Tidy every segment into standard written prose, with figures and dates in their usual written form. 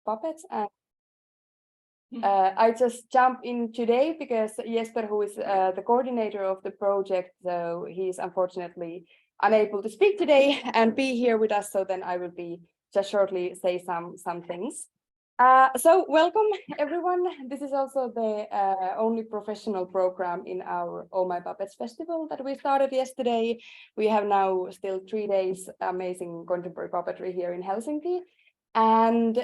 puppets. And I just jump in today because Jesper, who is the coordinator of the project, so he's unfortunately unable to speak today and be here with us. So then I will be just shortly say some things. So welcome everyone. This is also the only professional program in our Oh My Puppets Festival that we started yesterday. We have now still 3 days amazing contemporary puppetry here in Helsinki. And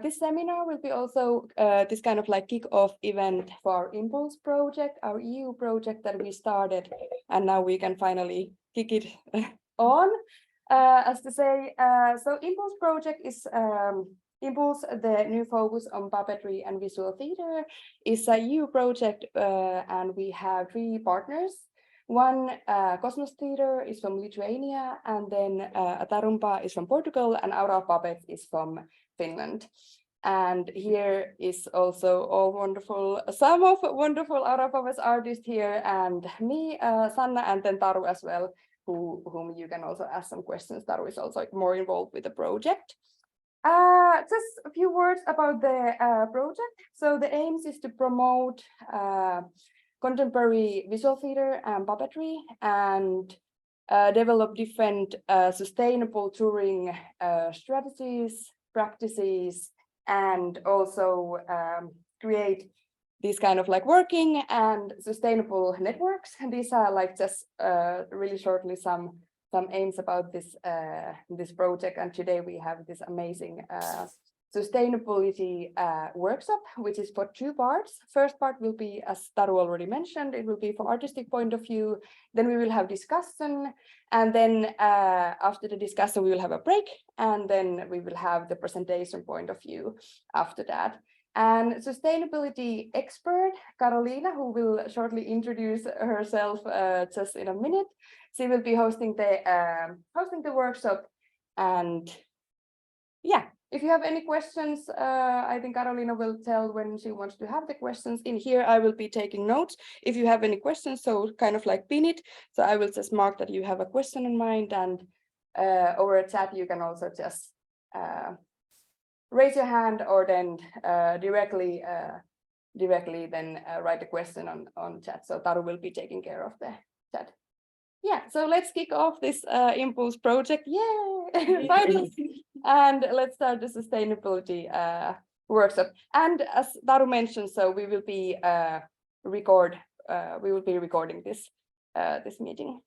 this seminar will be also this kind of like kick-off event for our Impulse project, our EU project that we started, and now we can finally kick it on. As to say, so Impulse project is Impulse, the new focus on puppetry and visual theatre, is a EU project, and we have 3 partners. One, Cosmos Theatre is from Lithuania, and then Atarumpa is from Portugal, and Aura Puppets is from Finland. And here is also some of wonderful Aura Puppets artists here, and me, Sanna, and then Taru as well, whom you can also ask some questions. Taru is also more involved with the project. Just a few words about the project. So the aims is to promote contemporary visual theatre and puppetry, and develop different sustainable touring strategies, practices, and also create these kind of like working and sustainable networks. And these are like just really shortly some aims about this this project. And today we have this amazing sustainability workshop, which is for 2 parts. First part will be, as Taru already mentioned, it will be from artistic point of view. Then we will have discussion, and then after the discussion we will have a break, and then we will have the presentation point of view after that. And sustainability expert Carolina, who will shortly introduce herself just in a minute, she will be hosting the workshop. And yeah, if you have any questions, I think Carolina will tell when she wants to have the questions. In here, I will be taking notes if you have any questions, so kind of like pin it. So I will just mark that you have a question in mind, and over a chat, you can also just raise your hand, or then directly then write a question on chat. So Taru will be taking care of the chat. Yeah, so let's kick off this Impulse project. Yay! Finally! And let's start the sustainability workshop. And as Taru mentioned, so we will be recording this this meeting.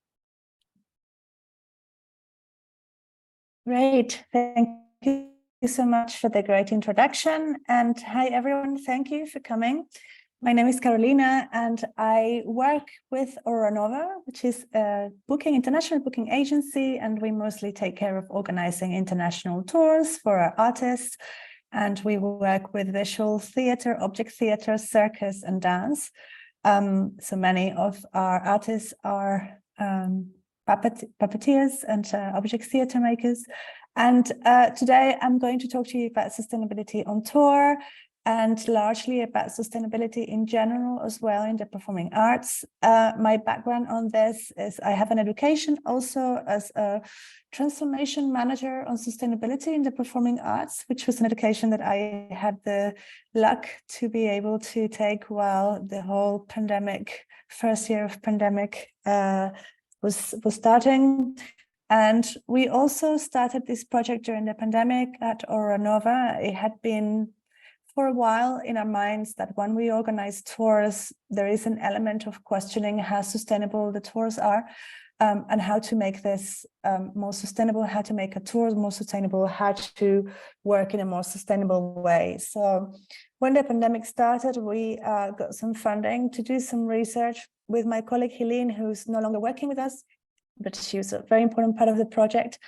Great, thank you so much for the great introduction. And hi everyone, thank you for coming. My name is Carolina, and I work with Aura Nova, which is a international booking agency, and we mostly take care of organizing international tours for our artists. And we work with visual theatre, object theatre, circus, and dance. So many of our artists are puppeteers and object theatre makers. And today I'm going to talk to you about sustainability on tour, and largely about sustainability in general as well in the performing arts. My background on this is I have an education also as a transformation manager on sustainability in the performing arts, which was an education that I had the luck to be able to take while the whole pandemic, first year of pandemic was starting. And we also started this project during the pandemic at Aura Nova. It had been for a while in our minds that when we organize tours, there is an element of questioning how sustainable the tours are, and how to make this more sustainable, how to make a tour more sustainable, how to work in a more sustainable way. So when the pandemic started, we got some funding to do some research with my colleague Helene, who's no longer working with us, but she was a very important part of the project.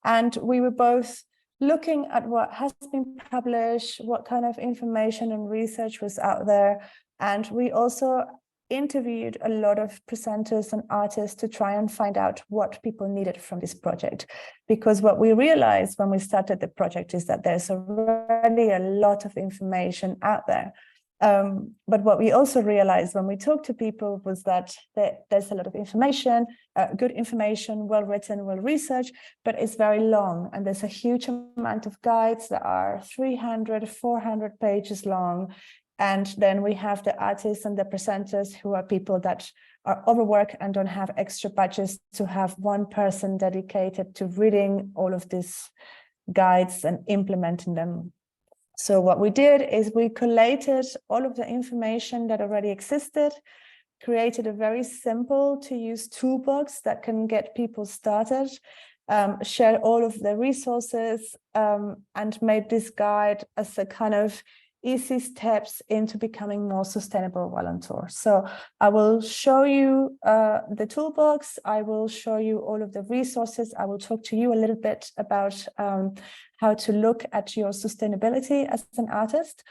And we were both looking at what has been published, what kind of information and research was out there. And we also interviewed a lot of presenters and artists to try and find out what people needed from this project. Because what we realized when we started the project is that there's already a lot of information out there. But what we also realized when we talked to people was that there's a lot of information, good information, well written, well researched, but it's very long. And there's a huge amount of guides that are 300, 400 pages long. And then we have the artists and the presenters who are people that are overworked and don't have extra budgets to have one person dedicated to reading all of these guides and implementing them. So what we did is we collated all of the information that already existed, created a very simple to use toolbox that can get people started, shared all of the resources, and made this guide as a kind of easy steps into becoming more sustainable while on tour. So I will show you the toolbox. I will show you all of the resources. I will talk to you a little bit about how to look at your sustainability as an artist.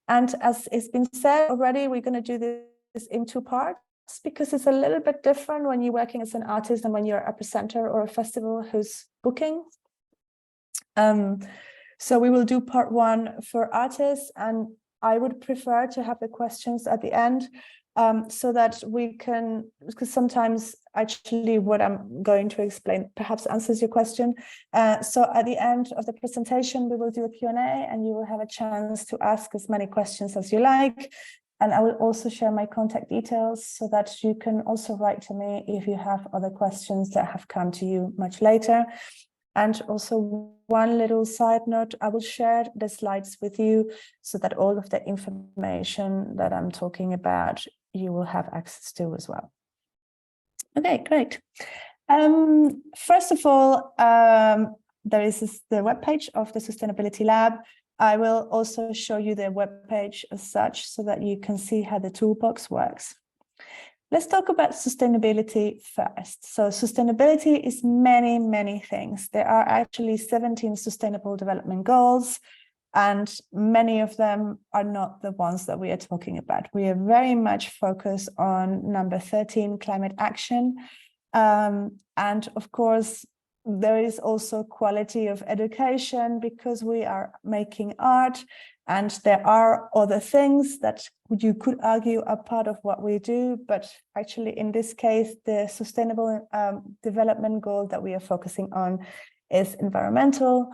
And as it's been said already, we're going to do this in 2 parts because it's a little bit different when you're working as an artist and when you're a presenter or a festival who's booking. So we will do part 1 for artists, and I would prefer to have the questions at the end so that we can, because sometimes actually what I'm going to explain perhaps answers your question. So at the end of the presentation, we will do a Q&A and you will have a chance to ask as many questions as you like. And I will also share my contact details so that you can also write to me if you have other questions that have come to you much later. And also one little side note, I will share the slides with you so that all of the information that I'm talking about, you will have access to as well. Okay, great. First of all, there is the webpage of the Sustainability Lab. I will also show you the webpage as such so that you can see how the toolbox works. Let's talk about sustainability first. So sustainability is many, many things. There are actually 17 sustainable development goals, and many of them are not the ones that we are talking about. We are very much focused on number 13, climate action. And of course, there is also quality of education because we are making art, and there are other things that you could argue are part of what we do, but actually in this case, the sustainable development goal that we are focusing on is environmental.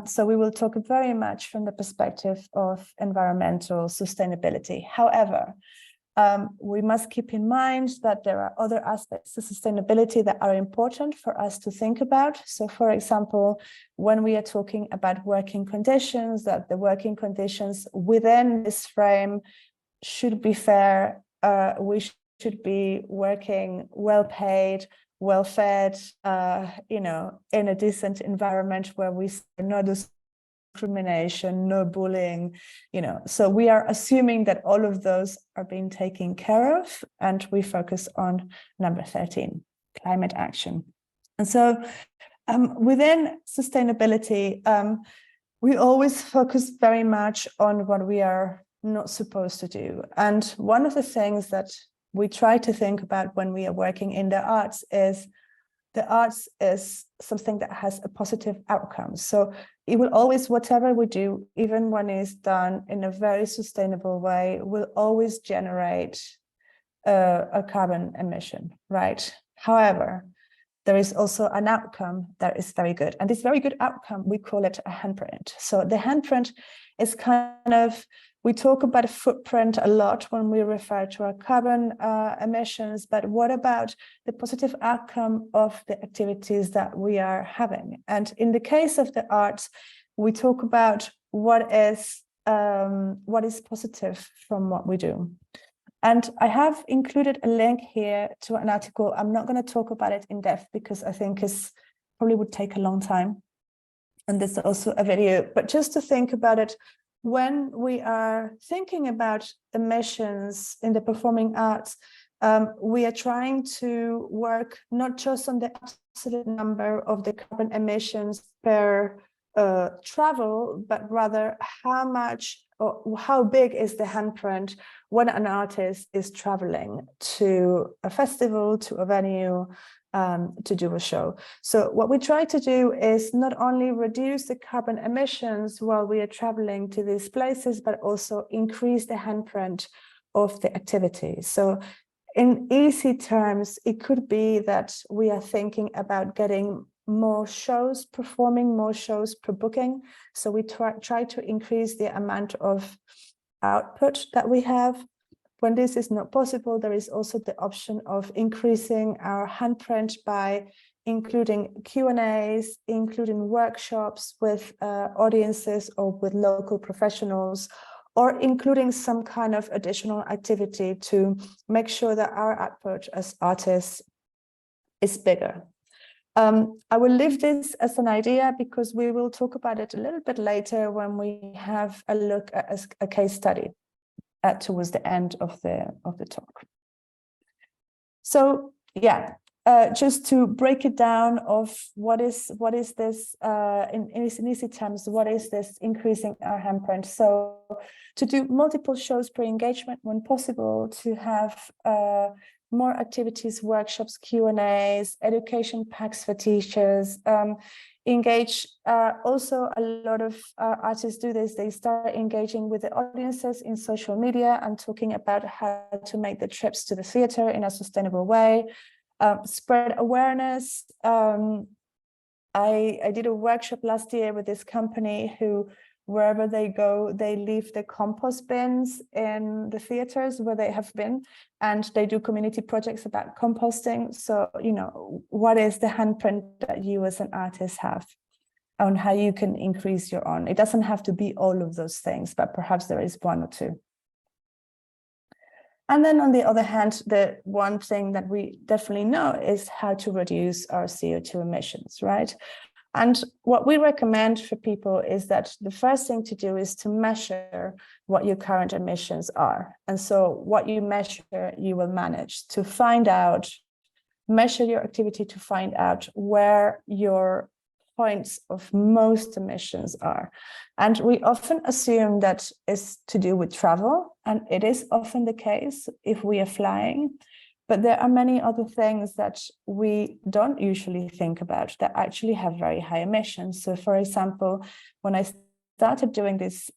So we will talk very much from the perspective of environmental sustainability. However, we must keep in mind that there are other aspects of sustainability that are important for us to think about. So, for example, when we are talking about working conditions, that the working conditions within this frame should be fair. We should be working well paid, well fed, in a decent environment where we no discrimination, no bullying, so we are assuming that all of those are being taken care of, and we focus on number 13, climate action. And so within sustainability, we always focus very much on what we are not supposed to do. And one of the things that we try to think about when we are working in the arts is something that has a positive outcome. So it will always, whatever we do, even when it's done in a very sustainable way, will always generate a carbon emission, right? However, there is also an outcome that is very good. And this very good outcome, we call it a handprint. So the handprint is kind of, we talk about a footprint a lot when we refer to our carbon emissions, but what about the positive outcome of the activities that we are having? And in the case of the arts, we talk about what is positive from what we do. And I have included a link here to an article. I'm not going to talk about it in depth because I think it probably would take a long time. And there's also a video, but just to think about it, when we are thinking about emissions in the performing arts, we are trying to work not just on the absolute number of the carbon emissions per travel, but rather how much or how big is the handprint when an artist is traveling to a festival, to a venue, to do a show. So what we try to do is not only reduce the carbon emissions while we are traveling to these places, but also increase the handprint of the activity. So in easy terms, it could be that we are thinking about getting more shows, performing more shows per booking. So we try to increase the amount of output that we have. When this is not possible, there is also the option of increasing our handprint by including Q&As, including workshops with audiences or with local professionals, or including some kind of additional activity to make sure that our output as artists is bigger. I will leave this as an idea because we will talk about it a little bit later when we have a look at a case study towards the end of the talk. So yeah, just to break it down of what is this in easy terms, what is this increasing our handprint? So to do multiple shows per engagement when possible, to have more activities, workshops, Q&As, education packs for teachers, engage. Also, a lot of artists do this. They start engaging with the audiences in social media and talking about how to make the trips to the theatre in a sustainable way. Spread awareness. I did a workshop last year with this company who, wherever they go, they leave the compost bins in the theaters where they have been, and they do community projects about composting. So, you know, what is the handprint that you as an artist have on how you can increase your own? It doesn't have to be all of those things, but perhaps there is one or two. And then on the other hand, the one thing that we definitely know is how to reduce our CO2 emissions, right? And what we recommend for people is that the first thing to do is to measure what your current emissions are. And so what you measure, you will manage to find out, measure your activity to find out where your points of most emissions are. And we often assume that is to do with travel, and it is often the case if we are flying. But there are many other things that we don't usually think about that actually have very high emissions. So, for example, when I started doing this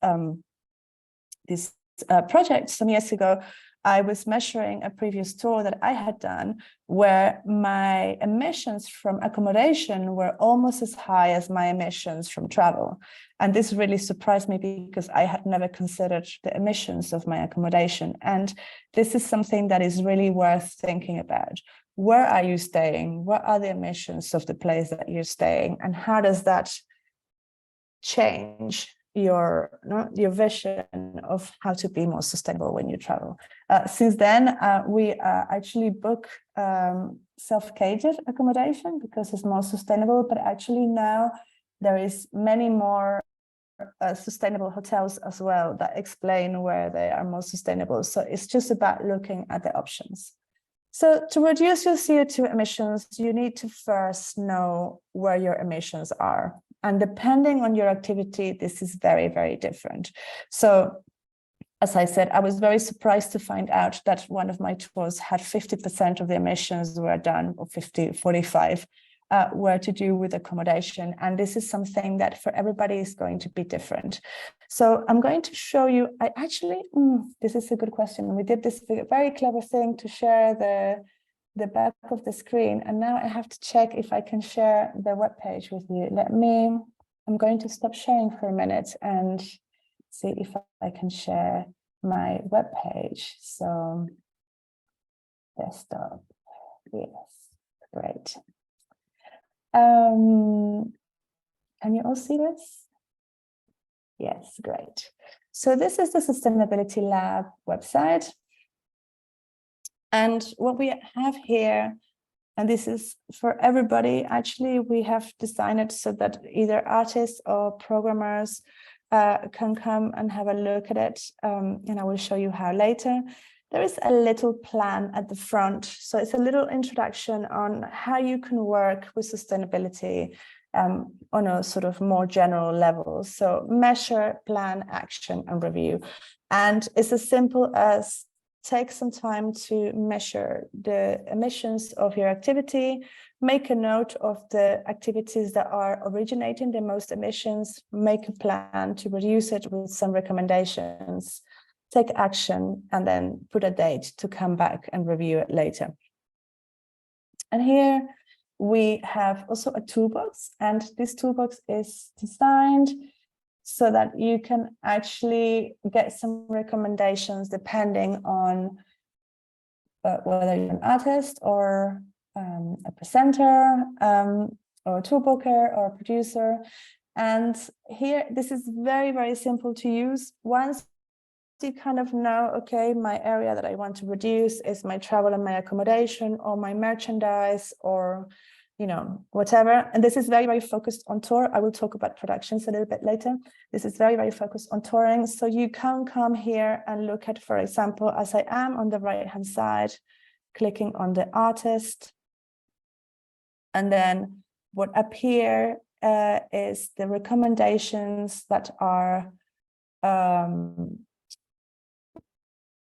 project some years ago, I was measuring a previous tour that I had done where my emissions from accommodation were almost as high as my emissions from travel. And this really surprised me because I had never considered the emissions of my accommodation. And this is something that is really worth thinking about. Where are you staying? What are the emissions of the place that you're staying? And how does that change your vision of how to be more sustainable when you travel? Since then, we actually book self-catered accommodation because it's more sustainable, but actually now there is many more sustainable hotels as well that explain where they are more sustainable. So it's just about looking at the options. So to reduce your CO2 emissions, you need to first know where your emissions are. And depending on your activity, this is very, very different. So as I said, I was very surprised to find out that one of my tours had 50% of the emissions were done, or 45, were to do with accommodation. And this is something that for everybody is going to be different. So I'm going to show you, this is a good question. We did this very clever thing to share the back of the screen. And now I have to check if I can share the webpage with you. I'm going to stop sharing for a minute and see if I can share my webpage. So desktop, yes, great. Can you all see this? Yes, great. So this is the Sustainability Lab website. And what we have here, and this is for everybody, actually, we have designed it so that either artists or programmers can come and have a look at it. And I will show you how later. There is a little plan at the front. So it's a little introduction on how you can work with sustainability on a sort of more general level. So measure, plan, action, and review. And it's as simple as take some time to measure the emissions of your activity, make a note of the activities that are originating the most emissions, make a plan to reduce it with some recommendations. take action, and then put a date to come back and review it later. And here we have also a toolbox, and this toolbox is designed so that you can actually get some recommendations depending on whether you're an artist or a presenter or a tour booker or a producer. And here, this is very, very simple to use. Once you kind of know, okay, my area that I want to reduce is my travel and my accommodation, or my merchandise, or whatever. And this is very, very focused on tour. I will talk about productions a little bit later. This is very, very focused on touring. So you can come here and look at, for example, as I am on the right-hand side, clicking on the artist. And then what appear is the recommendations that are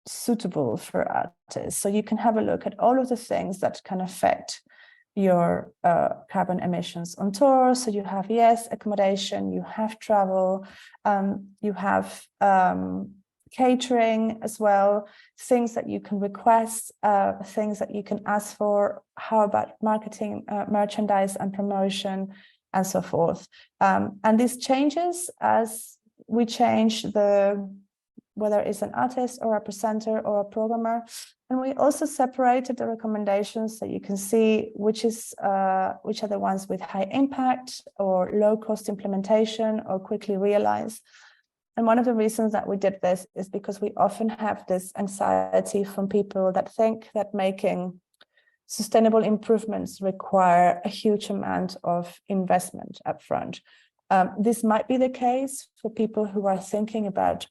suitable for artists. So you can have a look at all of the things that can affect your carbon emissions on tour. So you have, yes, accommodation, you have travel, you have catering as well, things that you can request, things that you can ask for, how about marketing, merchandise and promotion, and so forth. And this changes as we change whether it's an artist or a presenter or a programmer. And we also separated the recommendations so you can see which are the ones with high impact or low cost implementation or quickly realize. And one of the reasons that we did this is because we often have this anxiety from people that think that making sustainable improvements require a huge amount of investment upfront. This might be the case for people who are thinking about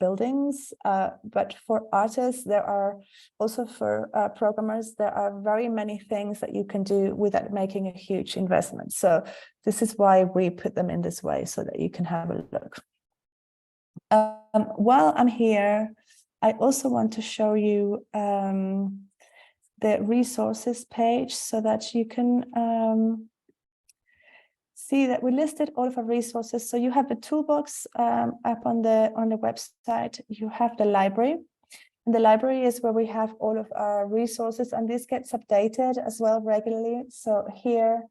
buildings, but for artists, there are also for programmers, there are very many things that you can do without making a huge investment. So this is why we put them in this way so that you can have a look. While I'm here, I also want to show you the resources page so that you can see that we listed all of our resources. So you have the toolbox up on the website. You have the library. And the library is where we have all of our resources, and this gets updated as well regularly. So here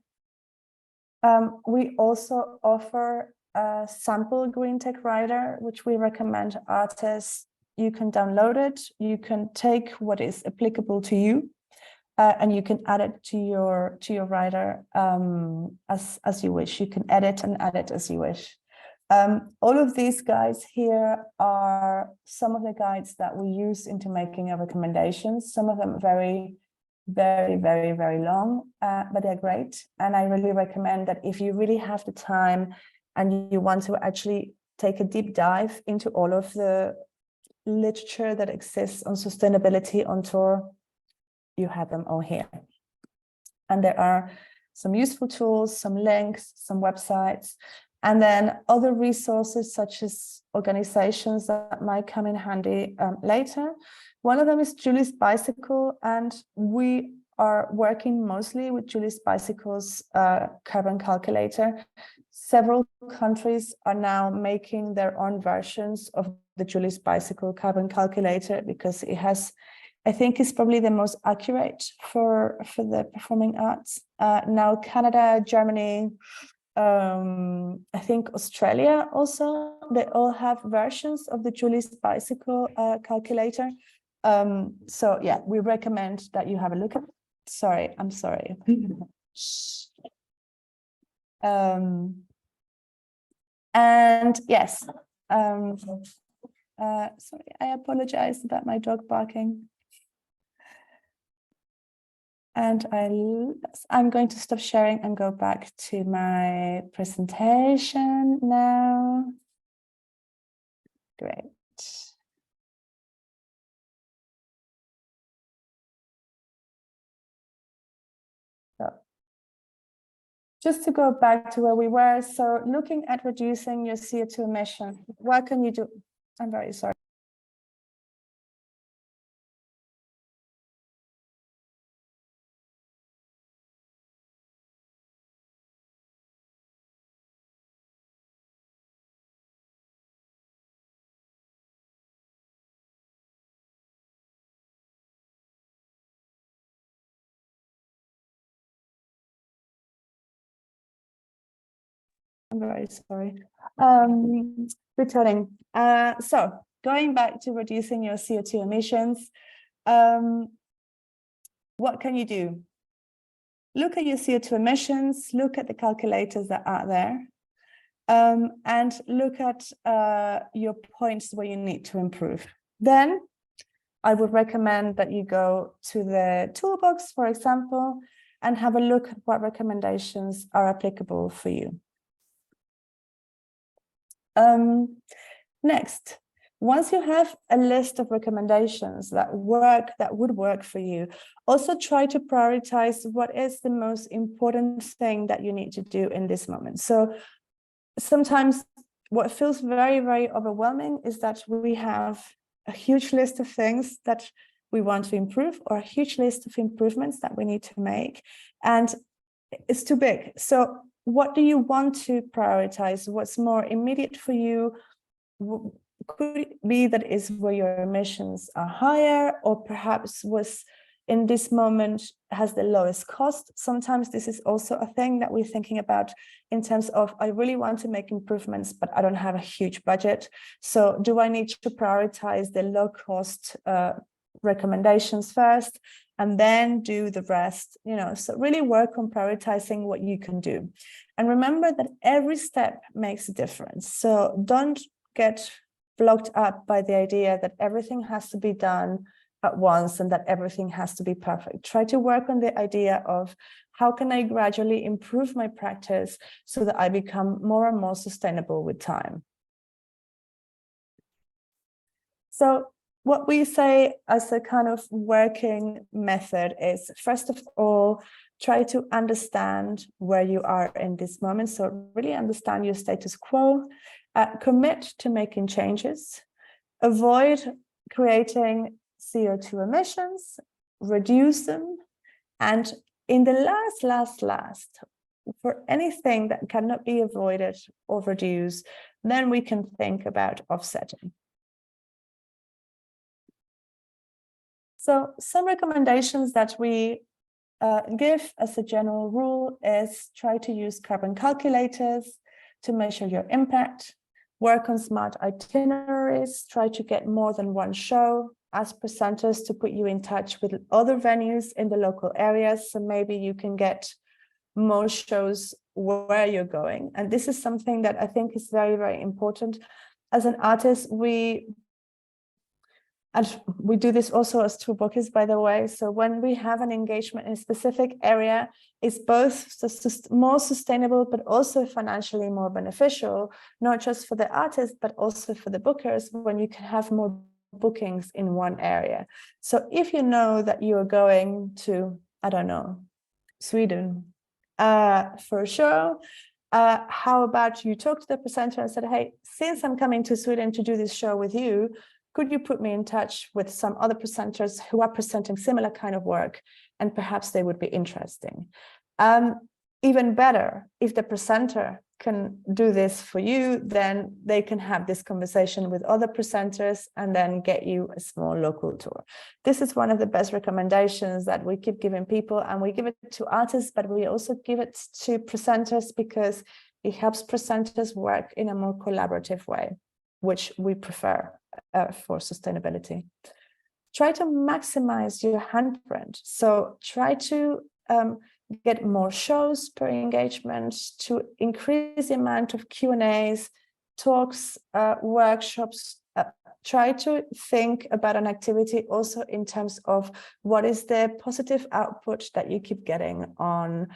we also offer a sample green tech writer, which we recommend artists. You can download it. You can take what is applicable to you. And you can add it to your writer as you wish. You can edit and add it as you wish. All of these guides here are some of the guides that we use into making our recommendations. Some of them very, very, very, very long, but they're great. And I really recommend that if you really have the time and you want to actually take a deep dive into all of the literature that exists on sustainability on tour, you have them all here. And there are some useful tools, some links, some websites, and then other resources such as organizations that might come in handy later. One of them is Julie's Bicycle, and we are working mostly with Julie's Bicycle's carbon calculator. Several countries are now making their own versions of the Julie's Bicycle carbon calculator because it has, I think, is probably the most accurate for the performing arts. Now Canada, Germany, I think Australia also, they all have versions of the Julie's Bicycle calculator. So yeah, we recommend that you have a look at it. Sorry, I'm sorry. And yes, sorry, I apologize about my dog barking. And I'm going to stop sharing and go back to my presentation now. Great. So just to go back to where we were, so looking at reducing your CO2 emission, what can you do? I'm very sorry. I'm very sorry. Returning. So going back to reducing your CO2 emissions, what can you do? Look at your CO2 emissions, look at the calculators that are there, and look at your points where you need to improve. Then I would recommend that you go to the toolbox, for example, and have a look at what recommendations are applicable for you. Next, once you have a list of recommendations that would work for you, also try to prioritize what is the most important thing that you need to do in this moment. So sometimes what feels very, very overwhelming is that we have a huge list of things that we want to improve, or a huge list of improvements that we need to make, and it's too big. So what do you want to prioritize? What's more immediate for you? Could it be that is where your emissions are higher, or perhaps was in this moment has the lowest cost? Sometimes this is also a thing that we're thinking about in terms of, I really want to make improvements, but I don't have a huge budget. So do I need to prioritize the low cost recommendations first and then do the rest? So really work on prioritizing what you can do. And remember that every step makes a difference. So don't get blocked up by the idea that everything has to be done at once and that everything has to be perfect. Try to work on the idea of how can I gradually improve my practice so that I become more and more sustainable with time. So what we say as a kind of working method is, first of all, try to understand where you are in this moment. So really understand your status quo, commit to making changes, avoid creating CO2 emissions, reduce them, and in the last, for anything that cannot be avoided or reduced, then we can think about offsetting. So some recommendations that we give as a general rule is try to use carbon calculators to measure your impact, work on smart itineraries, try to get more than one show, ask presenters to put you in touch with other venues in the local areas, so maybe you can get more shows where you're going. And this is something that I think is very, very important. As an artist, we do this also as Toolbox, by the way. So when we have an engagement in a specific area, it's both more sustainable, but also financially more beneficial, not just for the artist, but also for the bookers, when you can have more bookings in one area. So if you know that you are going to, I don't know, Sweden for a show, how about you talk to the presenter and said, hey, since I'm coming to Sweden to do this show with you, could you put me in touch with some other presenters who are presenting similar kind of work, and perhaps they would be interesting. Even better, if the presenter can do this for you, then they can have this conversation with other presenters and then get you a small local tour. This is one of the best recommendations that we keep giving people, and we give it to artists, but we also give it to presenters because it helps presenters work in a more collaborative way, which we prefer for sustainability. Try to maximize your handprint. So try to get more shows per engagement, to increase the amount of Q&As, talks, workshops. Try to think about an activity also in terms of what is the positive output that you keep getting on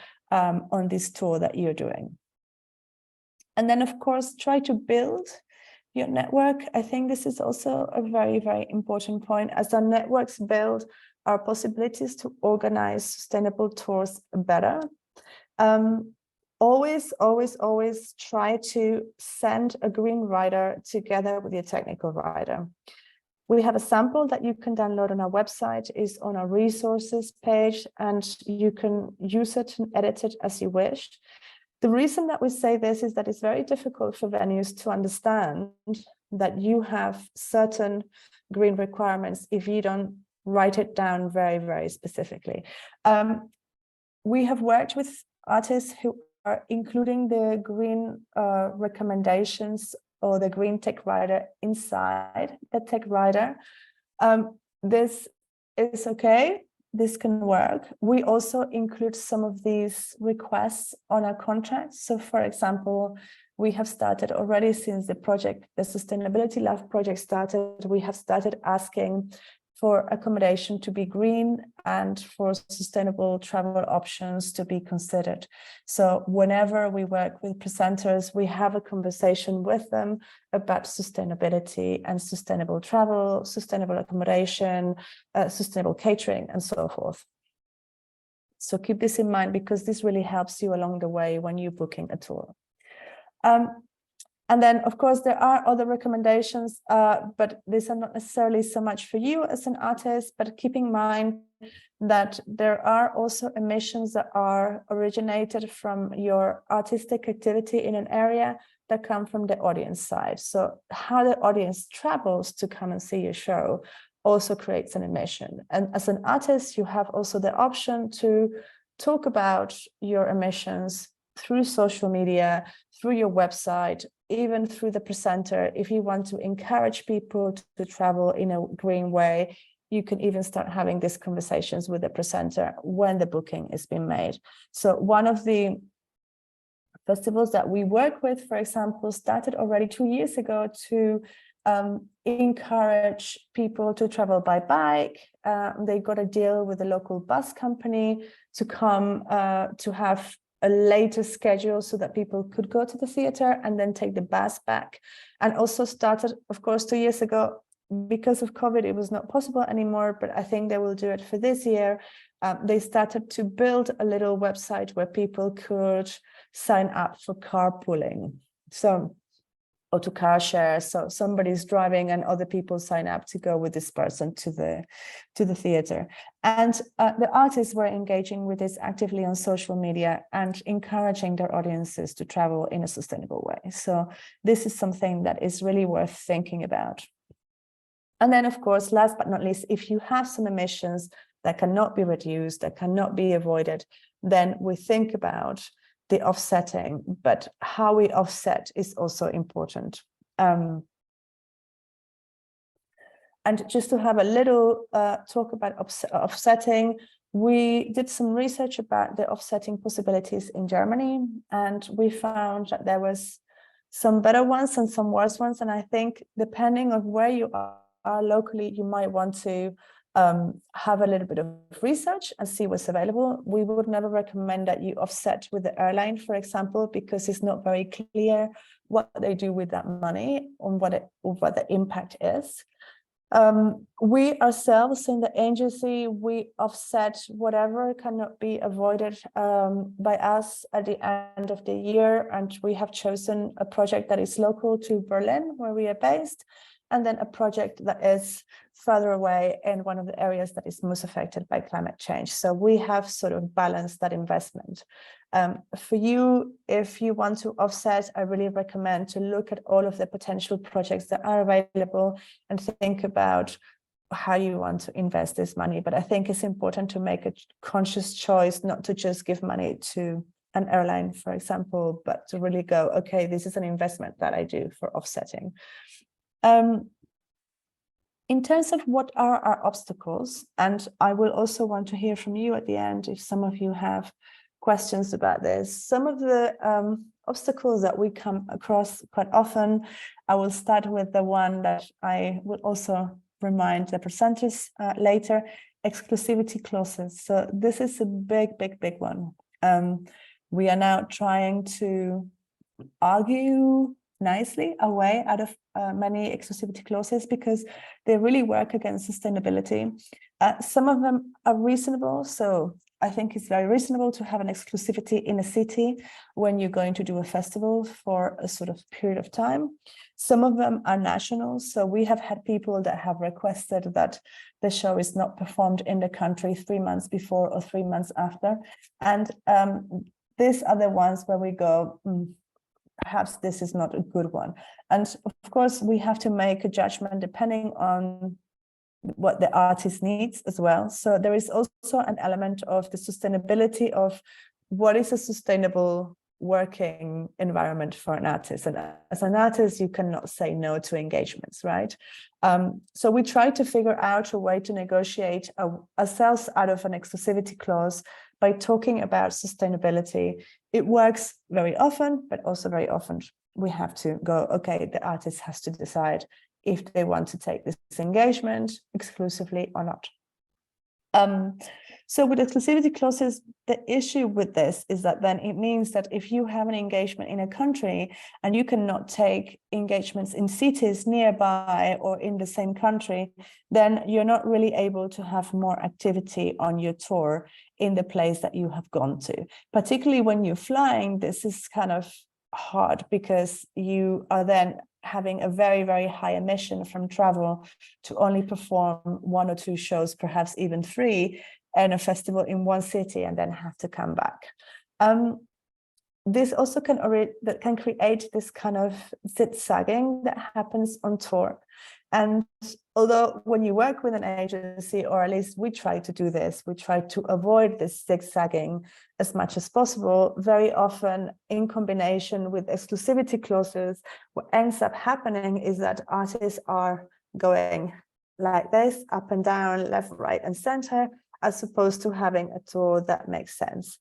this tour that you're doing. And then, of course, try to build your network. I think this is also a very, very important point. As our networks build, our possibilities to organize sustainable tours better. Always try to send a green rider together with your technical rider. We have a sample that you can download on our website, is on our resources page, and you can use it and edit it as you wish. The reason that we say this is that it's very difficult for venues to understand that you have certain green requirements if you don't write it down very, very specifically. We have worked with artists who including the green recommendations or the green tech rider inside the tech rider. This is okay. This can work. We also include some of these requests on our contracts. So for example, we have started already since the Sustainability Lab project started, we have started asking for accommodation to be green and for sustainable travel options to be considered. So whenever we work with presenters, we have a conversation with them about sustainability and sustainable travel, sustainable accommodation, sustainable catering, and so forth. So keep this in mind, because this really helps you along the way when you're booking a tour. And then, of course, there are other recommendations, but these are not necessarily so much for you as an artist, but keep in mind that there are also emissions that are originated from your artistic activity in an area that come from the audience side. So how the audience travels to come and see your show also creates an emission. And as an artist, you have also the option to talk about your emissions through social media, through your website, even through the presenter. If you want to encourage people to travel in a green way, you can even start having these conversations with the presenter when the booking is being made. So one of the festivals that we work with, for example, started already 2 years ago to encourage people to travel by bike. They got a deal with a local bus company to come to have a later schedule so that people could go to the theater and then take the bus back. And also started, of course, 2 years ago, because of COVID, it was not possible anymore, but I think they will do it for this year. They started to build a little website where people could sign up for carpooling. So, or to car share. So somebody's driving and other people sign up to go with this person to the theater. And the artists were engaging with this actively on social media and encouraging their audiences to travel in a sustainable way. So this is something that is really worth thinking about. And then, of course, last but not least, if you have some emissions that cannot be reduced, that cannot be avoided, then we think about the offsetting, but how we offset is also important. And just to have a little talk about offsetting, we did some research about the offsetting possibilities in Germany, and we found that there was some better ones and some worse ones. And I think depending on where you are locally, you might want to have a little bit of research and see what's available. We would never recommend that you offset with the airline, for example, because it's not very clear what they do with that money and what the impact is. We ourselves in the agency, we offset whatever cannot be avoided by us at the end of the year. And we have chosen a project that is local to Berlin, where we are based, and then a project that is further away in one of the areas that is most affected by climate change. So we have sort of balanced that investment. For you, if you want to offset, I really recommend to look at all of the potential projects that are available and think about how you want to invest this money. But I think it's important to make a conscious choice, not to just give money to an airline, for example, but to really go, okay, this is an investment that I do for offsetting. In terms of what are our obstacles, and I will also want to hear from you at the end if some of you have questions about this. Some of the obstacles that we come across quite often, I will start with the one that I will also remind the presenters later, exclusivity clauses. So this is a big one. We are now trying to argue nicely a way out of many exclusivity clauses because they really work against sustainability. Some of them are reasonable. So I think it's very reasonable to have an exclusivity in a city when you're going to do a festival for a sort of period of time. Some of them are national. So we have had people that have requested that the show is not performed in the country 3 months before or 3 months after. And these are the ones where we go, perhaps this is not a good one. And of course, we have to make a judgment depending on what the artist needs as well. So there is also an element of the sustainability of what is a sustainable working environment for an artist. And as an artist, you cannot say no to engagements, right? So we try to figure out a way to negotiate ourselves out of an exclusivity clause by talking about sustainability. It works very often, but also very often we have to go, okay, the artist has to decide if they want to take this engagement exclusively or not. So with exclusivity clauses, the issue with this is that then it means that if you have an engagement in a country and you cannot take engagements in cities nearby or in the same country, then you're not really able to have more activity on your tour in the place that you have gone to. Particularly when you're flying, this is kind of hard because you are then having a very, very high emission from travel to only perform 1 or 2 shows, perhaps even 3, and a festival in one city and then have to come back. This also can create this kind of zigzagging that happens on tour. And although when you work with an agency, or at least we try to do this, we try to avoid this zigzagging as much as possible, very often in combination with exclusivity clauses, what ends up happening is that artists are going like this, up and down, left, right, and center, as opposed to having a tour that makes sense.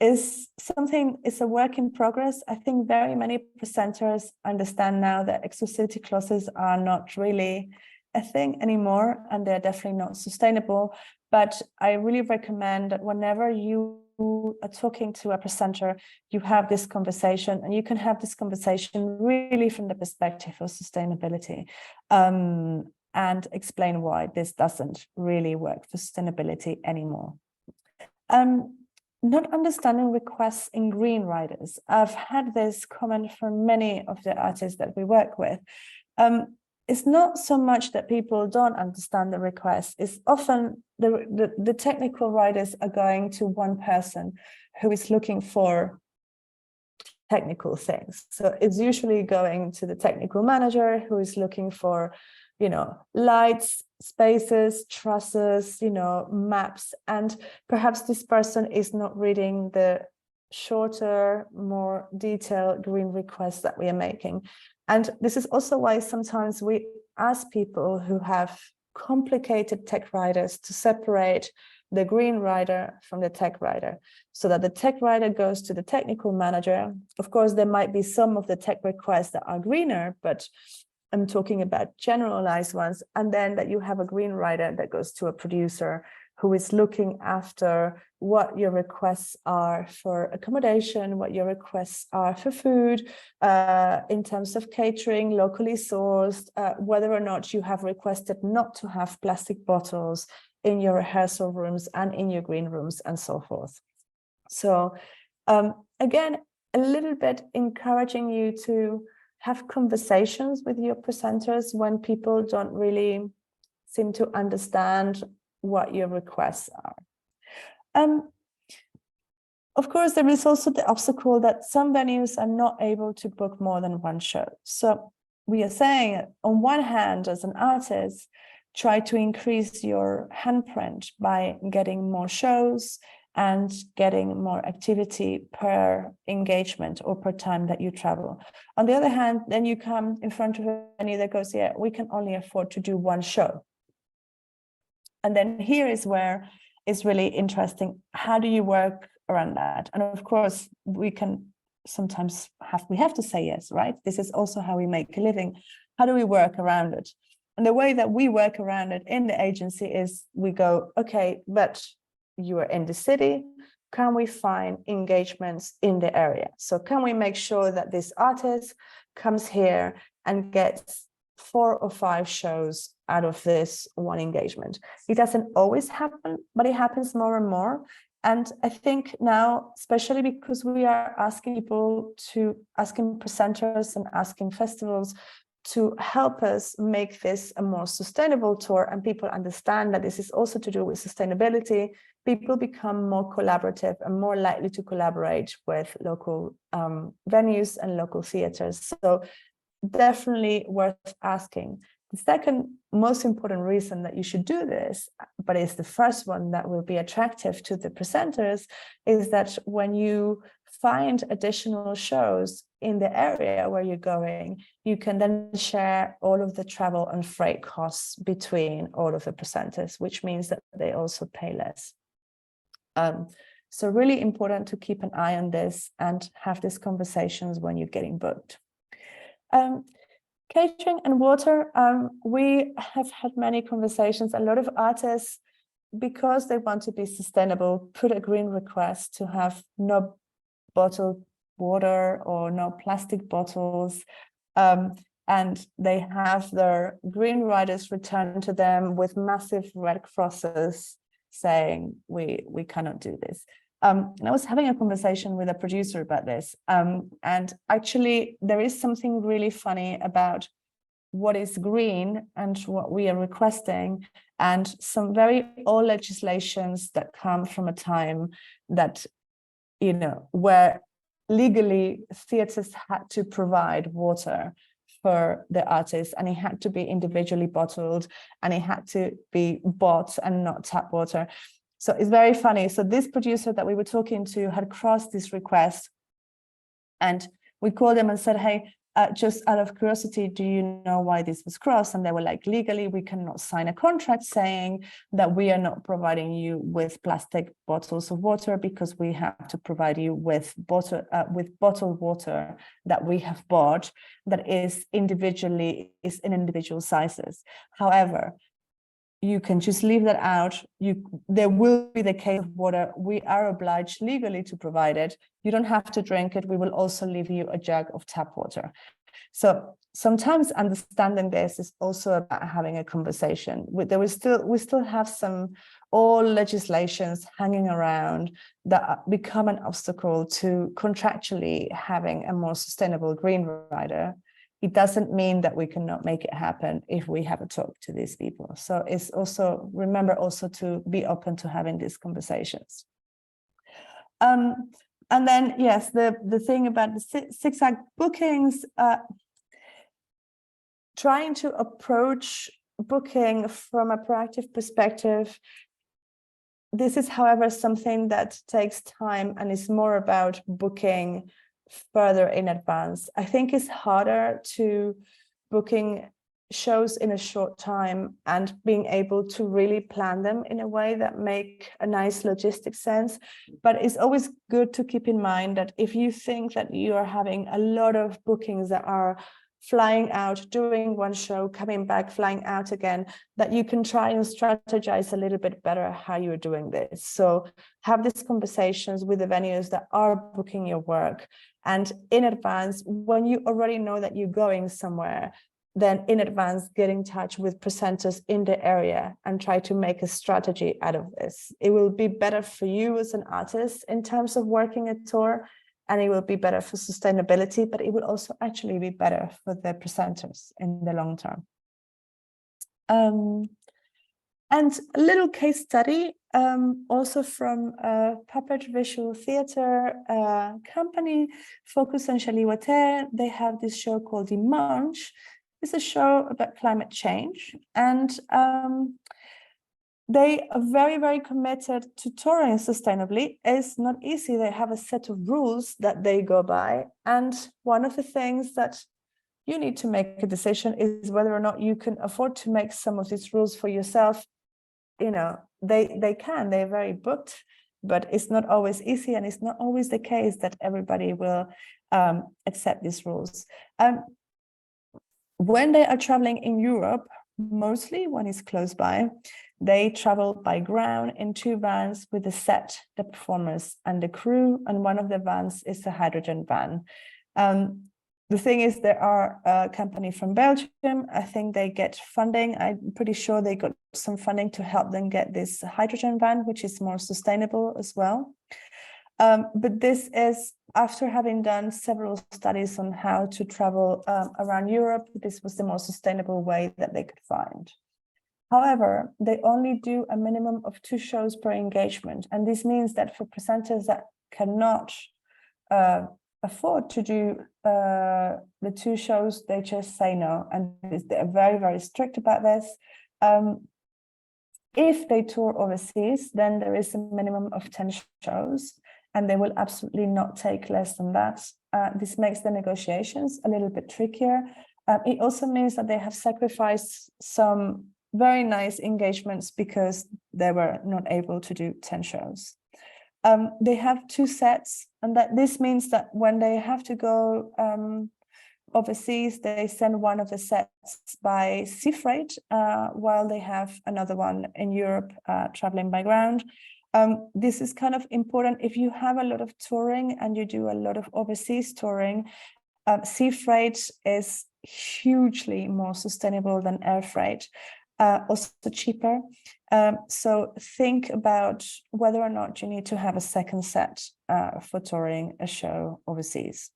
It's a work in progress. I think very many presenters understand now that exclusivity clauses are not really a thing anymore, and they're definitely not sustainable. But I really recommend that whenever you are talking to a presenter, you have this conversation, and you can have this conversation really from the perspective of sustainability, and explain why this doesn't really work for sustainability anymore. Not understanding requests in green riders. I've had this comment from many of the artists that we work with. It's not so much that people don't understand the request. It's often the technical riders are going to one person who is looking for technical things. So it's usually going to the technical manager who is looking for, lights, spaces, trusses, maps. And perhaps this person is not reading the shorter, more detailed green requests that we are making. And this is also why sometimes we ask people who have complicated tech riders to separate the green rider from the tech rider, so that the tech rider goes to the technical manager. Of course, there might be some of the tech requests that are greener, but I'm talking about generalized ones, and then that you have a green rider that goes to a producer who is looking after what your requests are for accommodation, what your requests are for food, in terms of catering, locally sourced, whether or not you have requested not to have plastic bottles in your rehearsal rooms and in your green rooms and so forth. So again, a little bit encouraging you to have conversations with your presenters when people don't really seem to understand what your requests are. Of course, there is also the obstacle that some venues are not able to book more than one show. So we are saying, on one hand, as an artist, try to increase your handprint by getting more shows and getting more activity per engagement or per time that you travel. On the other hand, then you come in front of a venue that goes, yeah, we can only afford to do one show. And then here is where it's really interesting. How do you work around that? And of course, we can sometimes have to say yes, right? This is also how we make a living. How do we work around it? And the way that we work around it in the agency is we go, okay, but you are in the city, can we find engagements in the area? So can we make sure that this artist comes here and gets 4 or 5 shows out of this one engagement? It doesn't always happen, but it happens more and more. And I think now, especially because we are asking presenters and asking festivals to help us make this a more sustainable tour, and people understand that this is also to do with sustainability, people become more collaborative and more likely to collaborate with local venues and local theaters. So definitely worth asking. The second most important reason that you should do this, but it's the first one that will be attractive to the presenters, is that when you find additional shows in the area where you're going, you can then share all of the travel and freight costs between all of the presenters, which means that they also pay less. So really important to keep an eye on this and have these conversations when you're getting booked. Catering and water, we have had many conversations. A lot of artists, because they want to be sustainable, put a green request to have no bottled water or no plastic bottles. And they have their green riders return to them with massive red crosses saying, we cannot do this. And I was having a conversation with a producer about this. And actually, there is something really funny about what is green and what we are requesting, and some very old legislations that come from a time that, you know, where legally theatres had to provide water for the artists, and it had to be individually bottled, and it had to be bought and not tap water. So it's very funny. So this producer that we were talking to had crossed this request, and we called them and said, hey, just out of curiosity, do you know why this was crossed? And they were like, legally, we cannot sign a contract saying that we are not providing you with plastic bottles of water, because we have to provide you with bottled water that we have bought that is in individual sizes. However, you can just leave that out. There will be the case of water. We are obliged legally to provide it. You don't have to drink it. We will also leave you a jug of tap water. So sometimes understanding this is also about having a conversation. We still have some old legislations hanging around that become an obstacle to contractually having a more sustainable green rider. It doesn't mean that we cannot make it happen if we have a talk to these people. So it's also, remember also to be open to having these conversations. And then, yes, the thing about the zigzag bookings, trying to approach booking from a proactive perspective. This is, however, something that takes time and is more about booking further in advance. I think it's harder to booking shows in a short time and being able to really plan them in a way that make a nice logistic sense. But it's always good to keep in mind that if you think that you are having a lot of bookings that are flying out, doing one show, coming back, flying out again, that you can try and strategize a little bit better how you're doing this. So have these conversations with the venues that are booking your work. And in advance, when you already know that you're going somewhere, then in advance, get in touch with presenters in the area and try to make a strategy out of this. It will be better for you as an artist in terms of working a tour, and it will be better for sustainability, but it will also actually be better for the presenters in the long term. And a little case study, also from Puppetry Visual Theatre company, Focus and Chaliwater. They have this show called Dimanche. It's a show about climate change, and they are very, very committed to touring sustainably. It's not easy. They have a set of rules that they go by. And one of the things that you need to make a decision is whether or not you can afford to make some of these rules for yourself. You know, they're very booked, but it's not always easy. And it's not always the case that everybody will accept these rules. When they are traveling in Europe, mostly when it's close by, they travel by ground in 2 vans with the set, the performers and the crew, and one of the vans is a hydrogen van. The thing is, there are a company from Belgium. I think they get funding. I'm pretty sure they got some funding to help them get this hydrogen van, which is more sustainable as well. But this is after having done several studies on how to travel around Europe. This was the most sustainable way that they could find. However, they only do a minimum of 2 shows per engagement. And this means that for presenters that cannot afford to do the 2 shows, they just say no, and they're very, very strict about this. If they tour overseas, then there is a minimum of 10 shows, and they will absolutely not take less than that. This makes the negotiations a little bit trickier. It also means that they have sacrificed some very nice engagements because they were not able to do 10 shows. They have 2 sets, and that this means that when they have to go overseas, they send one of the sets by sea freight, while they have another one in Europe traveling by ground. This is kind of important if you have a lot of touring and you do a lot of overseas touring. Sea freight is hugely more sustainable than air freight, also cheaper. So think about whether or not you need to have a second set for touring a show overseas.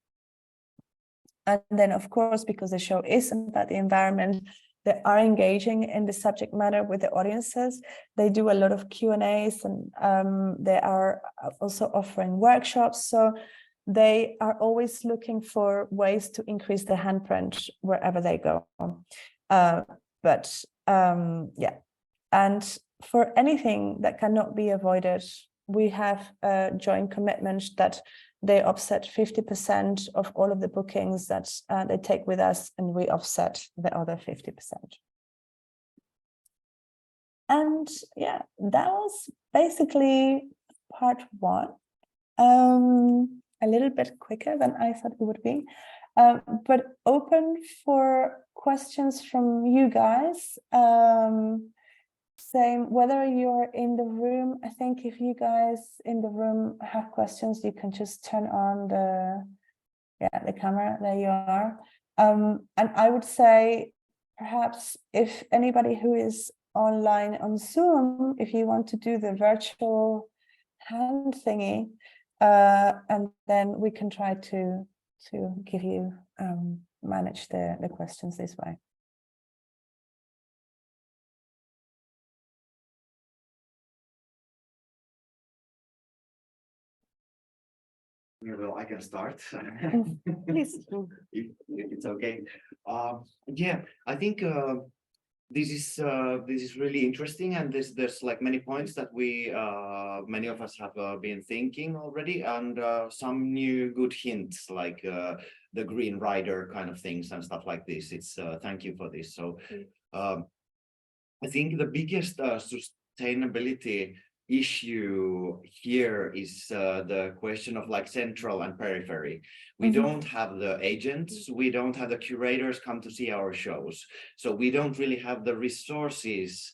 And then, of course, because the show is about the environment, they are engaging in the subject matter with the audiences. They do a lot of Q&As, and they are also offering workshops. So they are always looking for ways to increase the handprint wherever they go. Yeah, and for anything that cannot be avoided, we have a joint commitment that they offset 50% of all of the bookings that they take with us, and we offset the other 50%. And yeah, that was basically part 1. A little bit quicker than I thought it would be, but open for questions from you guys. Same, whether you're in the room. I think if you guys in the room have questions, you can just turn on the camera. There you are. And I would say, perhaps if anybody who is online on Zoom, if you want to do the virtual hand thingy, and then we can try to give you manage the questions this way. Well, I can start. Please. if it's okay. Yeah, I think this is really interesting, and there's like many points that we many of us have been thinking already, and some new good hints, like the green rider kind of things and stuff like this. It's thank you for this. So I think the biggest sustainability issue here is the question of like central and periphery. We don't have the agents, we don't have the curators come to see our shows, so we don't really have the resources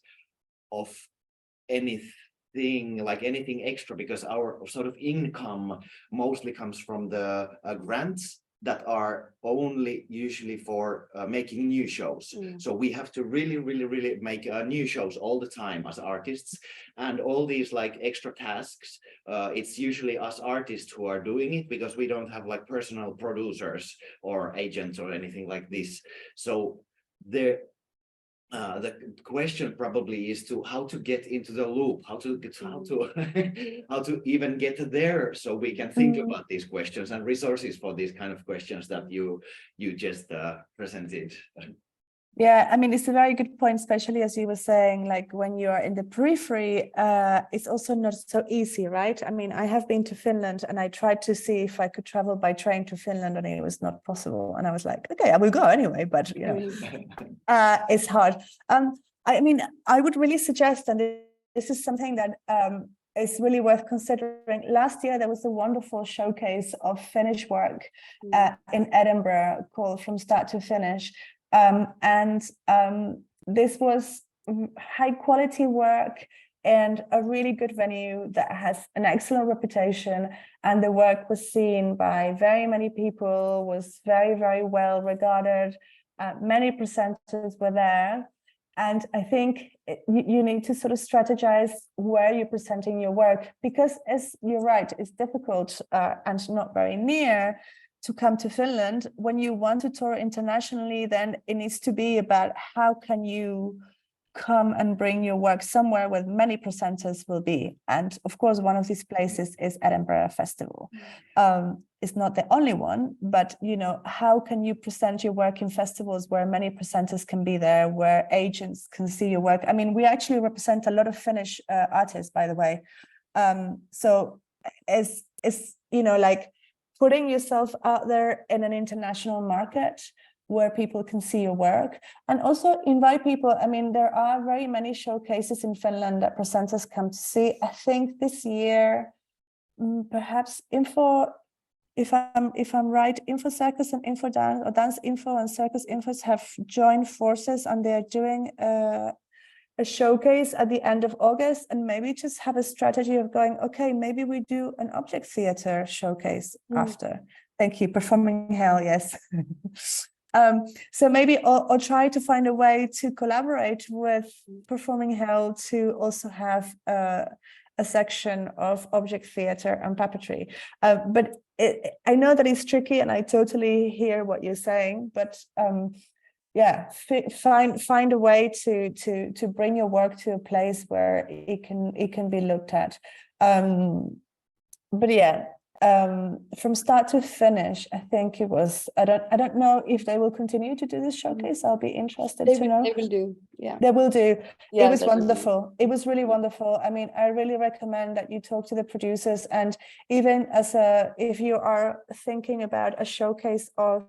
of anything like anything extra, because our sort of income mostly comes from the grants that are only usually for making new shows. So we have to really make new shows all the time as artists, and all these like extra tasks, it's usually us artists who are doing it, because we don't have like personal producers or agents or anything like this. So the question probably is to how to get into the loop, how to how to even get there, so we can think about these questions and resources for these kind of questions that you just presented. Yeah, I mean, it's a very good point, especially as you were saying, like when you are in the periphery, it's also not so easy, right? I mean, I have been to Finland, and I tried to see if I could travel by train to Finland, and it was not possible. And I was like, okay, I will go anyway, but you know, it's hard. I mean, I would really suggest, and this is something that is really worth considering. Last year, there was a wonderful showcase of Finnish work in Edinburgh called From Start to Finish. This was high quality work and a really good venue that has an excellent reputation, and the work was seen by very many people, was very, very well regarded. Many presenters were there, and I think you need to sort of strategize where you're presenting your work, because as you're right, it's difficult and not very near to come to Finland. When you want to tour internationally, then it needs to be about how can you come and bring your work somewhere where many presenters will be. And of course, one of these places is Edinburgh Festival. is not the only one, but how can you present your work in festivals where many presenters can be there, where agents can see your work? I mean, we actually represent a lot of Finnish artists, by the way. So it's like putting yourself out there in an international market where people can see your work, and also invite people. I mean, there are very many showcases in Finland that presenters come to see. I think this year, perhaps if I'm right, Info Circus and Info Dance, or Dance Info and Circus Infos have joined forces, and they're doing a showcase at the end of August, and maybe just have a strategy of going, okay, maybe we do an object theater showcase after. Thank you, Performing Hell, yes. So maybe I'll try to find a way to collaborate with Performing Hell to also have a section of object theater and puppetry. But I know that it's tricky, and I totally hear what you're saying, but yeah, find a way to bring your work to a place where it can be looked at. But yeah, from start to finish, I think it was, I don't know if they will continue to do this showcase. I'll be interested to know. They will do, yeah. They will do. Yeah, it was wonderful. It was really wonderful. I mean, I really recommend that you talk to the producers, and even if you are thinking about a showcase of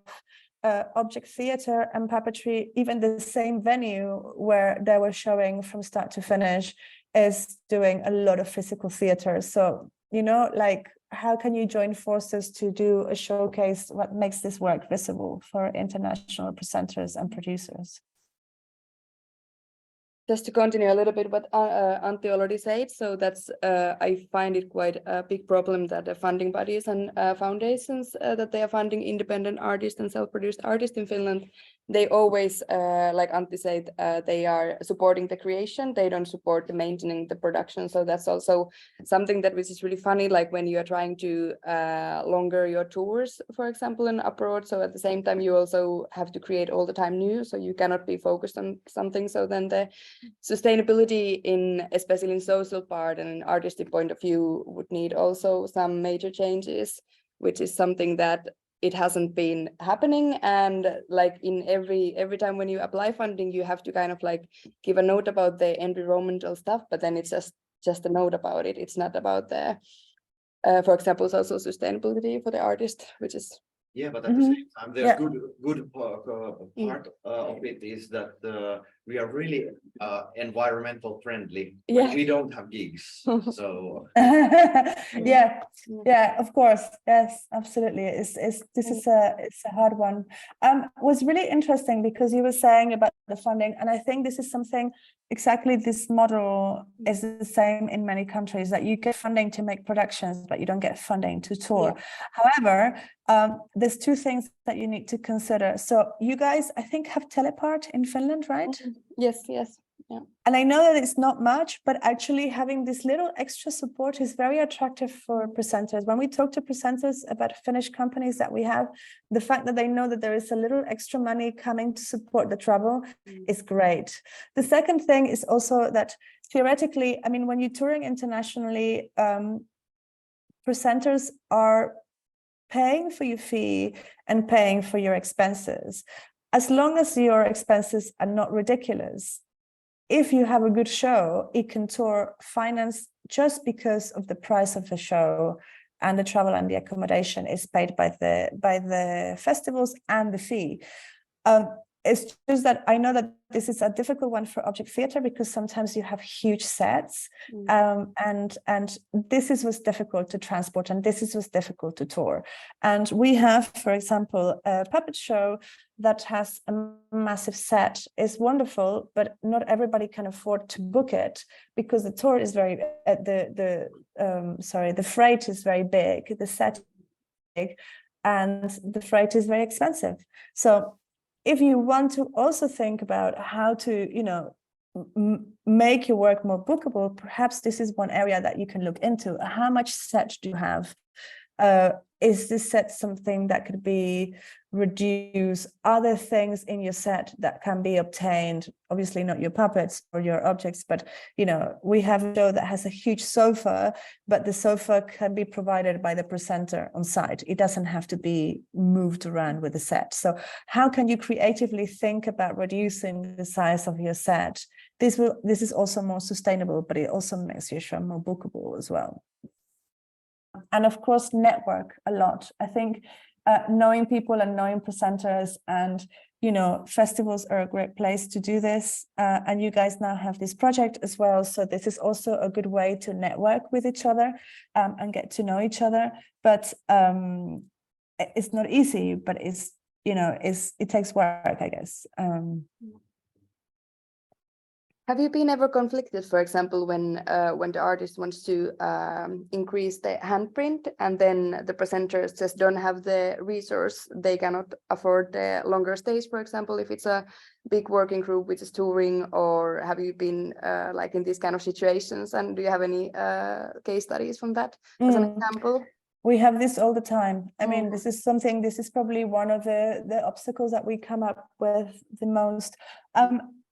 object theater and puppetry, even the same venue where they were showing from start to finish is doing a lot of physical theater. So, like, how can you join forces to do a showcase? What makes this work visible for international presenters and producers? Just to continue a little bit what Antti already said, so that's I find it quite a big problem that the funding bodies and foundations that they are funding independent artists and self-produced artists in Finland, they always, like Antti said, they are supporting the creation, they don't support the maintaining the production. So that's also something that which is really funny, like when you are trying to longer your tours, for example, in abroad. So at the same time, you also have to create all the time new, so you cannot be focused on something. So then the sustainability especially in social part and in artistic point of view would need also some major changes, which is something that it hasn't been happening. And like in every time when you apply funding, you have to kind of like give a note about the environmental stuff, but then it's just a note about it. It's not about the for example, social sustainability for the artist, which is but at the same time, there's good part of it is that we are really environmental friendly when we don't have gigs. So yeah, of course, yes, absolutely. It's a hard one. It was really interesting because you were saying about the funding, and I think this is something exactly this model is the same in many countries, that you get funding to make productions, but you don't get funding to tour. However, there's two things that you need to consider. So you guys, I think, have Telepart in Finland, right? Yes. Yeah. And I know that it's not much, but actually having this little extra support is very attractive for presenters. When we talk to presenters about Finnish companies that we have, the fact that they know that there is a little extra money coming to support the travel is great. The second thing is also that theoretically, I mean, when you're touring internationally, presenters are paying for your fee and paying for your expenses, as long as your expenses are not ridiculous. If you have a good show, it can tour finance just because of the price of the show, and the travel and the accommodation is paid by the festivals and the fee. It's just that I know that this is a difficult one for object theater because sometimes you have huge sets, and this was difficult to transport, and this was difficult to tour. And we have, for example, a puppet show that has a massive set, is wonderful, but not everybody can afford to book it because the tour is very the freight is very big, the set is big, and the freight is very expensive. So if you want to also think about how to, make your work more bookable, perhaps this is one area that you can look into. How much set do you have? is this set something that could be reduced? Are there things in your set that can be obtained? Obviously not your puppets or your objects, but we have a show that has a huge sofa, but the sofa can be provided by the presenter on site. It doesn't have to be moved around with the set. So how can you creatively think about reducing the size of your set? This is also more sustainable, but it also makes your show more bookable as well. And of course, network a lot. I think knowing people and knowing presenters and, festivals are a great place to do this. And you guys now have this project as well. So this is also a good way to network with each other and get to know each other. But it's not easy, but it takes work, I guess. Have you been ever conflicted, for example, when the artist wants to increase the handprint and then the presenters just don't have the resource, they cannot afford the longer stays, for example, if it's a big working group which is touring, or have you been like in these kind of situations, and do you have any case studies from that as an example? We have this all the time. I mean, this is probably one of the obstacles that we come up with the most.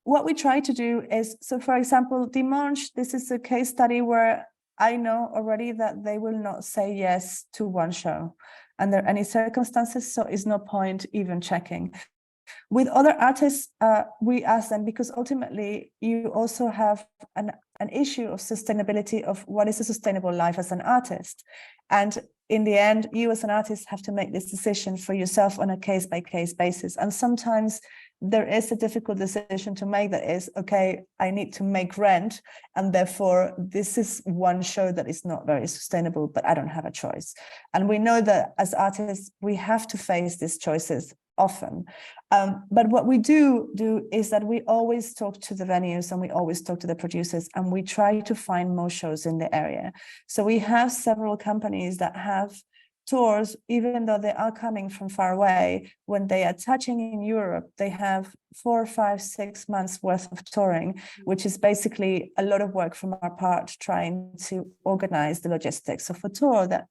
What we try to do is, so for example, Dimanche, this is a case study where I know already that they will not say yes to one show under any circumstances, so it's no point even checking. With other artists, we ask them, because ultimately you also have an issue of sustainability of what is a sustainable life as an artist. And in the end, you as an artist have to make this decision for yourself on a case-by-case basis. And sometimes there is a difficult decision to make that is, okay, I need to make rent, and therefore this is one show that is not very sustainable, but I don't have a choice. And we know that as artists, we have to face these choices often. But what we do is that we always talk to the venues and we always talk to the producers, and we try to find more shows in the area. So we have several companies that have tours, even though they are coming from far away. When they are touching in Europe, they have 4, 5, 6 months worth of touring, which is basically a lot of work from our part, trying to organize the logistics of a tour that,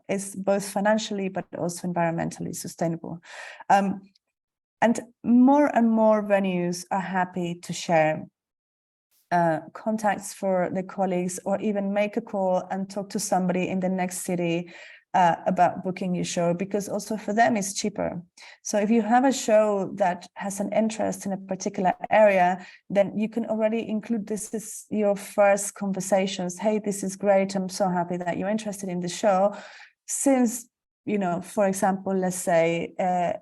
is both financially but also environmentally sustainable. And more venues are happy to share contacts for the colleagues, or even make a call and talk to somebody in the next city about booking your show, because also for them it's cheaper. So if you have a show that has an interest in a particular area, then you can already include this as your first conversations. Hey, this is great. I'm so happy that you're interested in the show. Since, for example, let's say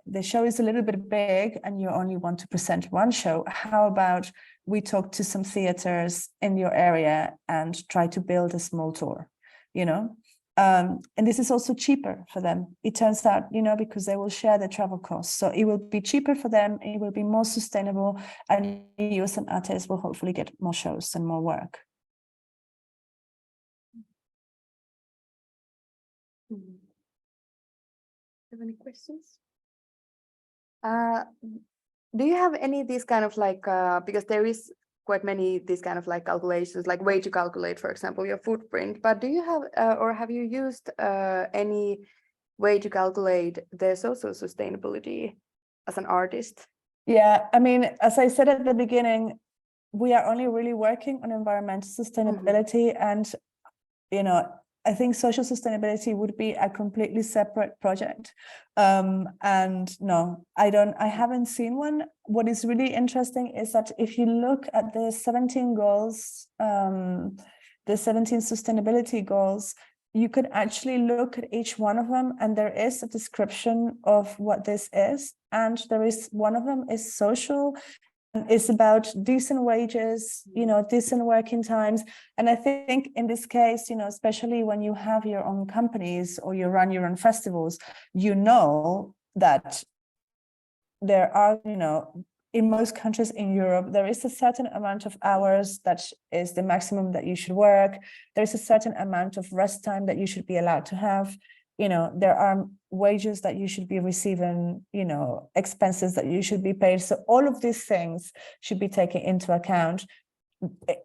the show is a little bit big and you only want to present one show, how about we talk to some theaters in your area and try to build a small tour, And this is also cheaper for them. It turns out, because they will share the travel costs. So it will be cheaper for them, it will be more sustainable, and you as an artist will hopefully get more shows and more work. Have any questions? Do you have any of these kind of like, because there is quite many these kind of like calculations, like way to calculate, for example, your footprint, but do you have or have you used any way to calculate the social sustainability as an artist? Yeah, I mean, as I said at the beginning, we are only really working on environmental sustainability, and I think social sustainability would be a completely separate project. And no, I haven't seen one. What is really interesting is that if you look at the 17 goals, the 17 sustainability goals, you could actually look at each one of them, and there is a description of what this is. And there is one of them is social. It's about decent wages, decent working times. And I think in this case, especially when you have your own companies or you run your own festivals, that there are, in most countries in Europe, there is a certain amount of hours that is the maximum that you should work. There is a certain amount of rest time that you should be allowed to have. There are wages that you should be receiving, expenses that you should be paid. So all of these things should be taken into account.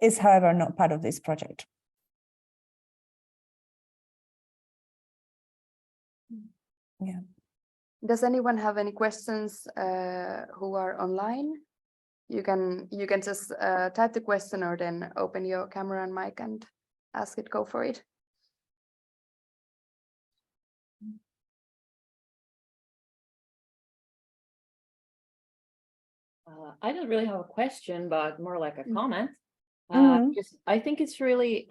Is, however, not part of this project. Yeah. Does anyone have any questions who are online? You can just type the question or then open your camera and mic and ask it, go for it. I don't really have a question, but more like a comment. Because I think it's really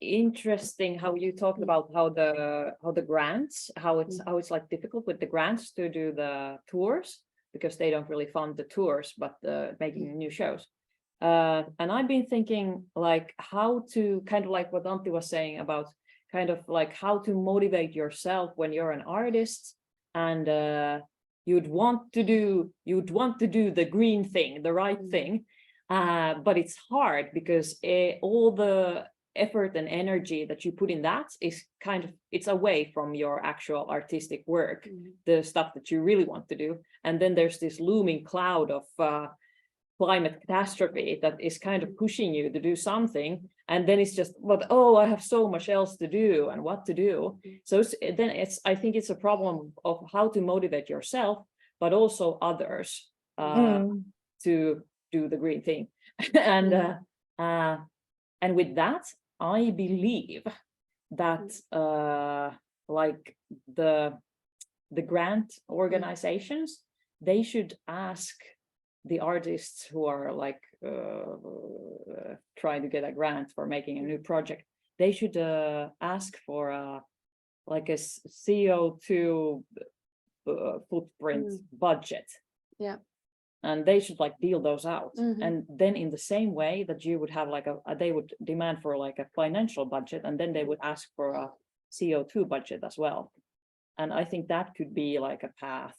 interesting how you talked about how the grants, how it's like difficult with the grants to do the tours, because they don't really fund the tours, but making new shows. And I've been thinking like how to kind of like what Antti was saying about kind of like how to motivate yourself when you're an artist and you'd want to do the green thing, the right thing. But it's hard because all the effort and energy that you put in that is kind of, it's away from your actual artistic work, the stuff that you really want to do. And then there's this looming cloud of climate catastrophe that is kind of pushing you to do something. And then it's just, but oh, I have so much else to do and what to do. So I think it's a problem of how to motivate yourself, but also others to do the green thing. And with that, I believe that like the grant organizations, they should ask the artists who are like trying to get a grant for making a new project, they should ask for like a CO2 footprint budget. Yeah. And they should like deal those out. And then in the same way that you would have like they would demand for like a financial budget, and then they would ask for a CO2 budget as well. And I think that could be like a path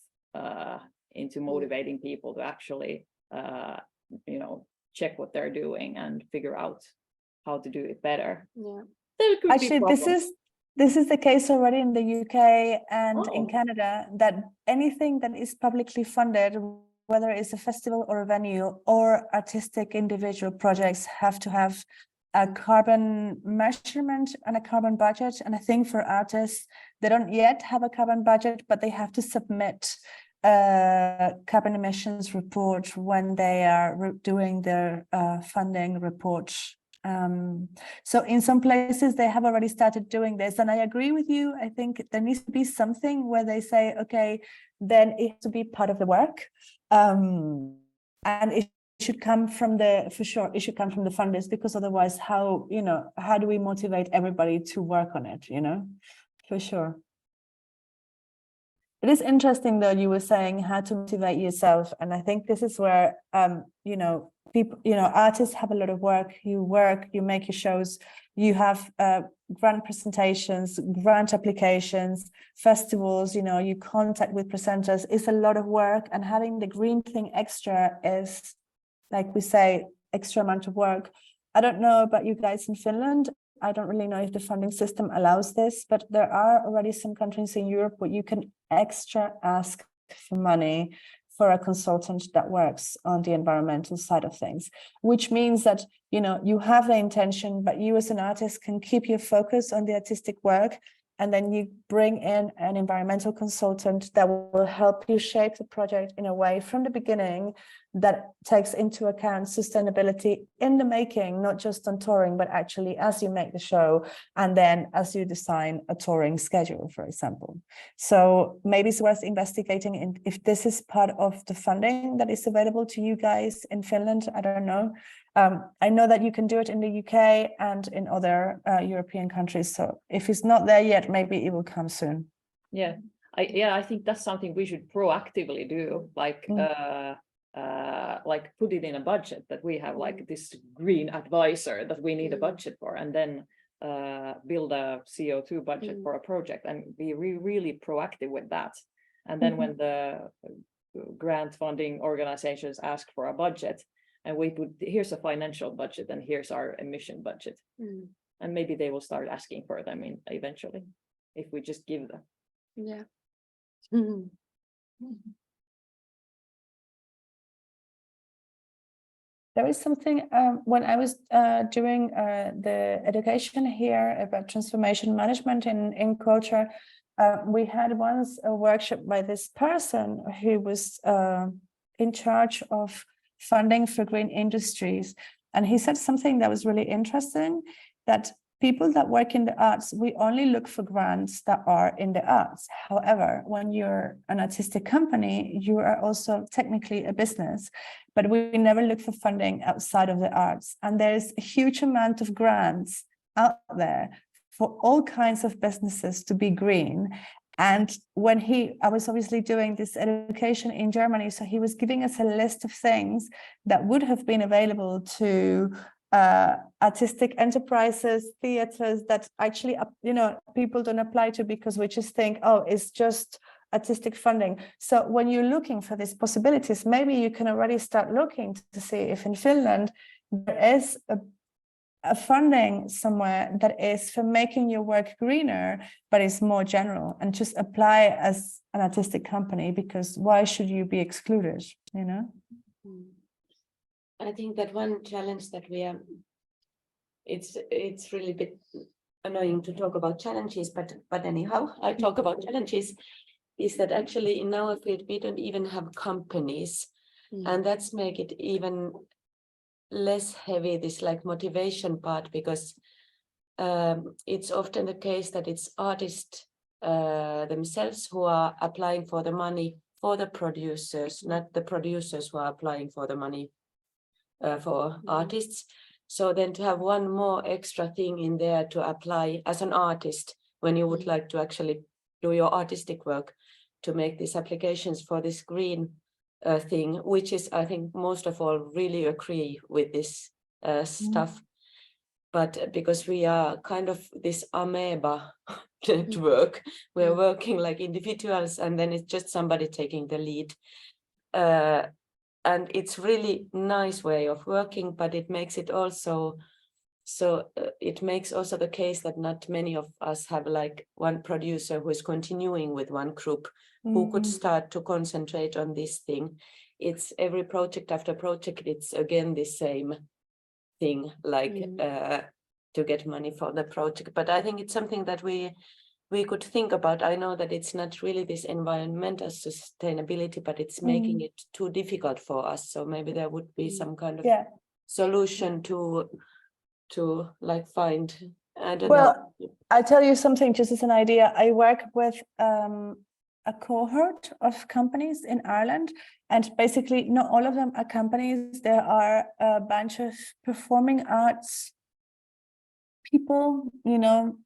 into motivating people to actually, you know, check what they're doing and figure out how to do it better. Yeah. Actually, this is the case already in the UK and in Canada, that anything that is publicly funded, whether it's a festival or a venue or artistic individual projects, have to have a carbon measurement and a carbon budget. And I think for artists, they don't yet have a carbon budget, but they have to submit a carbon emissions report when they are doing their funding report. So in some places they have already started doing this, and I agree with you. I think there needs to be something where they say, okay, then it has to be part of the work, and it should come from it should come from the funders, because otherwise how do we motivate everybody to work on it, for sure. It is interesting though, you were saying how to motivate yourself, and I think this is where people, artists have a lot of work, you make your shows, you have grant presentations, grant applications, festivals, you contact with presenters. It's a lot of work, and having the green thing extra is, like we say, extra amount of work. I don't know about you guys in Finland. I don't really know if the funding system allows this, but there are already some countries in Europe where you can extra ask for money for a consultant that works on the environmental side of things, which means that, you have the intention, but you as an artist can keep your focus on the artistic work, and then you bring in an environmental consultant that will help you shape the project in a way from the beginning that takes into account sustainability in the making, not just on touring, but actually as you make the show, and then as you design a touring schedule, for example. So maybe it's worth investigating if this is part of the funding that is available to you guys in Finland. I don't know. I know that you can do it in the UK and in other European countries. So if it's not there yet, maybe it will come soon. Yeah, I think that's something we should proactively do, like put it in a budget, that we have like this green advisor that we need a budget for, and then build a CO2 budget for a project, and be really proactive with that. And then when the grant funding organizations ask for a budget, and we put, here's a financial budget and here's our emission budget, and maybe they will start asking for them eventually if we just give them. Yeah. There is something when I was doing the education here about transformation management in culture, we had once a workshop by this person who was in charge of funding for green industries. And he said something that was really interesting, that people that work in the arts, we only look for grants that are in the arts. However, when you're an artistic company, you are also technically a business, but we never look for funding outside of the arts. And there's a huge amount of grants out there for all kinds of businesses to be green. And when I was obviously doing this education in Germany, so he was giving us a list of things that would have been available to artistic enterprises, theaters that actually, people don't apply to because we just think, oh, it's just artistic funding. So when you're looking for these possibilities, maybe you can already start looking to see if in Finland there is a funding somewhere that is for making your work greener, but it's more general, and just apply as an artistic company, because why should you be excluded, I think that one challenge that we are, it's really a bit annoying to talk about challenges, but anyhow, I talk about challenges, is that actually in our field, we don't even have companies. And that's make it even less heavy, this like motivation part, because it's often the case that it's artists themselves who are applying for the money for the producers, not the producers who are applying for the money for artists. So then to have one more extra thing in there to apply as an artist when you would like to actually do your artistic work, to make these applications for this green thing, which is, I think, most of all really agree with this stuff. But because we are kind of this amoeba network, we're working like individuals, and then it's just somebody taking the lead. And it's really nice way of working, but it makes it also, it makes also the case that not many of us have like one producer who is continuing with one group, who could start to concentrate on this thing. It's every project after project, it's again the same thing, like to get money for the project. But I think it's something that we could think about. I know that it's not really this environmental sustainability, but it's making it too difficult for us. So maybe there would be some kind of solution to like find, I don't know. I'll tell you something just as an idea. I work with a cohort of companies in Ireland, and basically not all of them are companies. There are a bunch of performing arts people,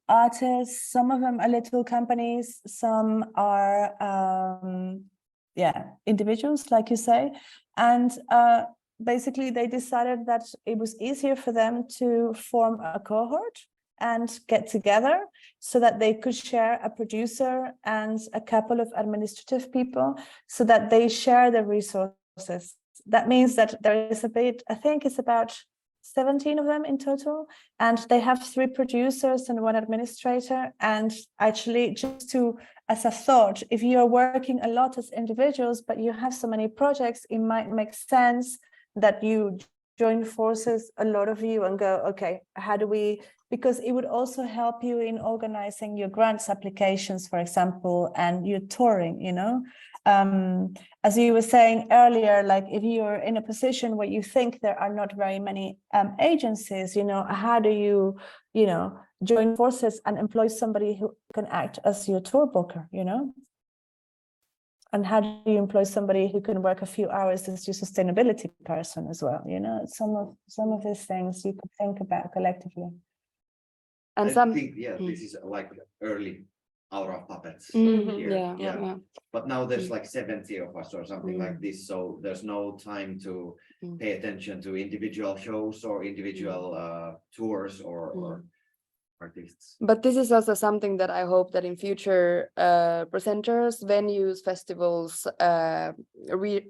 artists. Some of them are little companies, some are individuals, like you say. And basically they decided that it was easier for them to form a cohort and get together so that they could share a producer and a couple of administrative people, so that they share the resources. That means that there is I think it's about 17 of them in total, and they have 3 producers and 1 administrator. And actually, just as a thought, if you're working a lot as individuals, but you have so many projects, it might make sense that you join forces, a lot of you, and go, okay, how do we, because it would also help you in organizing your grants applications, for example, and your touring, as you were saying earlier, like if you're in a position where you think there are not very many agencies, how do you, join forces and employ somebody who can act as your tour booker, And how do you employ somebody who can work a few hours as your sustainability person as well? Some of these things you could think about collectively. And I think, this is like early hour of puppets here. Yeah. But now there's like 70 of us or something like this, so there's no time to pay attention to individual shows or individual tours or artists. But this is also something that I hope that in future presenters, venues, festivals,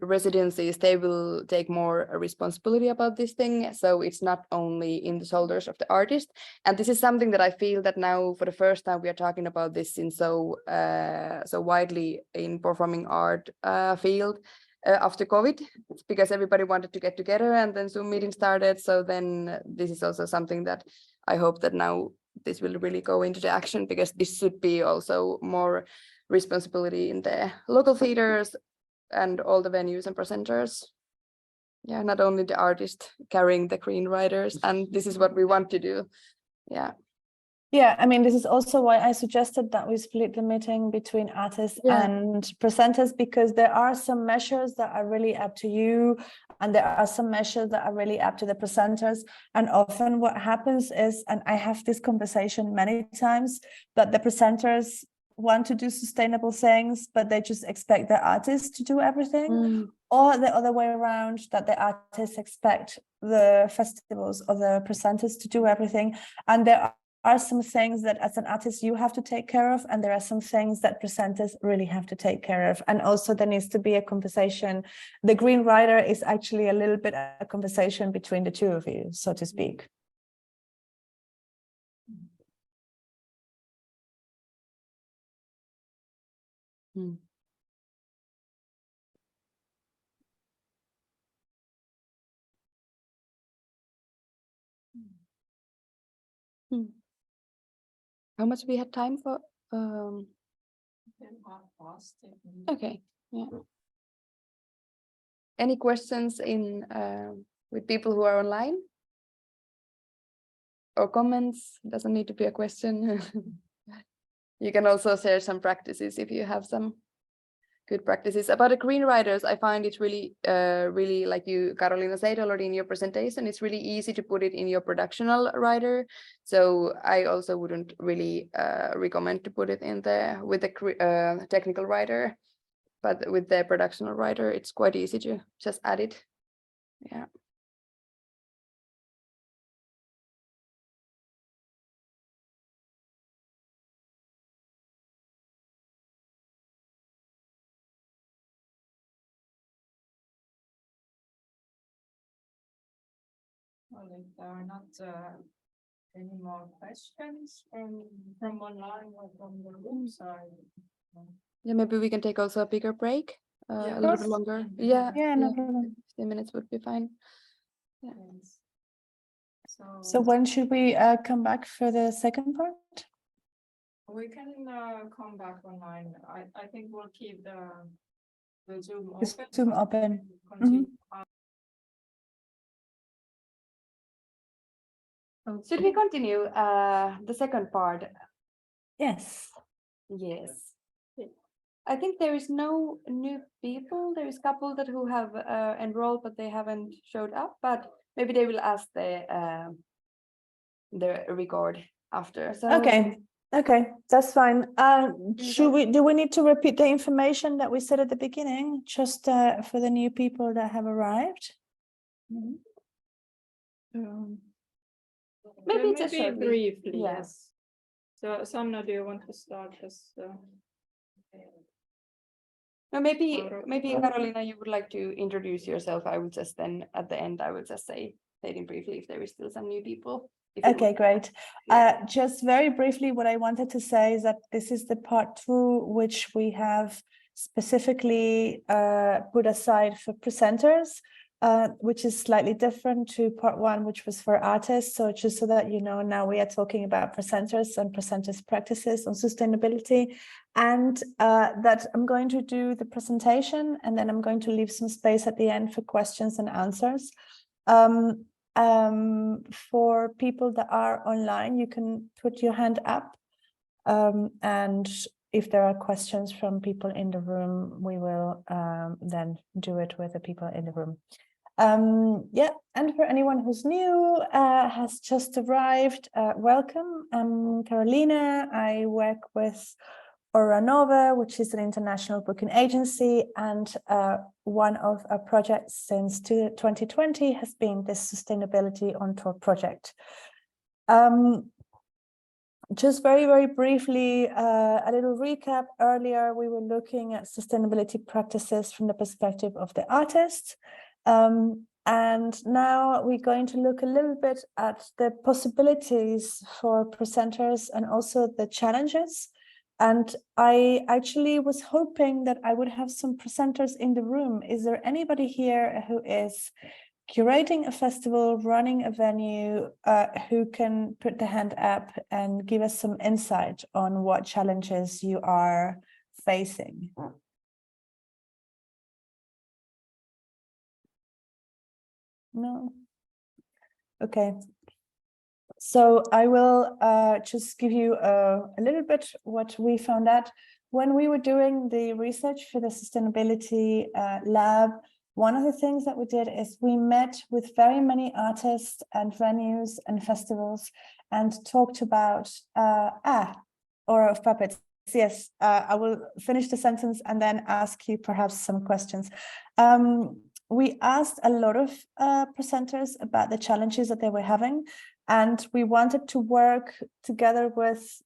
residencies, they will take more responsibility about this thing. So it's not only in the shoulders of the artist. And this is something that I feel that now for the first time we are talking about this in so widely in performing art field. After COVID, because everybody wanted to get together and then Zoom meeting started. So then this is also something that I hope that now this will really go into the action, because this should be also more responsibility in the local theaters and all the venues and presenters. Yeah, not only the artist carrying the screenwriters, and this is what we want to do. Yeah. Yeah, I mean, this is also why I suggested that we split the meeting between artists and presenters, because there are some measures that are really up to you, and there are some measures that are really up to the presenters. And often what happens is, and I have this conversation many times, that the presenters want to do sustainable things, but they just expect the artists to do everything, or the other way around, that the artists expect the festivals or the presenters to do everything. And there are some things that as an artist you have to take care of, and there are some things that presenters really have to take care of. And also there needs to be a conversation. The green writer is actually a little bit a conversation between the two of you, so to speak. How much we had time for? Okay. Yeah. Any questions in with people who are online? Or comments? Doesn't need to be a question. You can also share some practices if you have some good practices. About the green writers, I find it really, really, like you, Carolina, said already in your presentation, it's really easy to put it in your productional writer. So I also wouldn't really recommend to put it in there with the technical writer, but with the productional writer, it's quite easy to just add it. Yeah. Well, if there are not any more questions from online or from the room side. Yeah, maybe we can take also a bigger break, Yeah, a little bit longer. Yeah, Yeah, no problem. 15 minutes would be fine. Yeah. Yes. So when should we come back for the second part? We can come back online. I think we'll keep the Zoom The open. Zoom open. Continue. Should we continue the second part? Yes. Yes. I think there is no new people. There is a couple that who have enrolled, but they haven't showed up. But maybe they will ask the record after. So Okay, that's fine. Do we need to repeat the information that we said at the beginning, just for the new people that have arrived? maybe just Maybe shortly. briefly, Yeah. yes. So Sanna, do you want to start this? No, maybe Or- Carolina, you would like to introduce yourself. I would just then at the end I would just say it briefly if there is still some new people. Okay, great. Just very briefly, what I wanted to say is that this is the part 2, which we have specifically put aside for presenters, which is slightly different to part 1, which was for artists. So just so that you know, now we are talking about presenters and presenters' practices on sustainability, and that I'm going to do the presentation, and then I'm going to leave some space at the end for questions and answers. For people that are online, you can put your hand up, and if there are questions from people in the room, we will then do it with the people in the room. Yeah, and for anyone who's new, has just arrived, welcome. I'm Carolina. I work with Oranova, which is an international booking agency, and one of our projects since 2020 has been this Sustainability on Tour project. Just very, very briefly, a little recap. Earlier, we were looking at sustainability practices from the perspective of the artist. And now we're going to look a little bit at the possibilities for presenters and also the challenges. And I actually was hoping that I would have some presenters in the room. Is there anybody here who is curating a festival, running a venue, who can put the hand up and give us some insight on what challenges you are facing? No? Okay. So I will just give you a little bit what we found out. When we were doing the research for the Sustainability Lab, one of the things that we did is we met with very many artists and venues and festivals and talked about, or of puppets. Yes, I will finish the sentence and then ask you perhaps some questions. We asked a lot of presenters about the challenges that they were having, and we wanted to work together with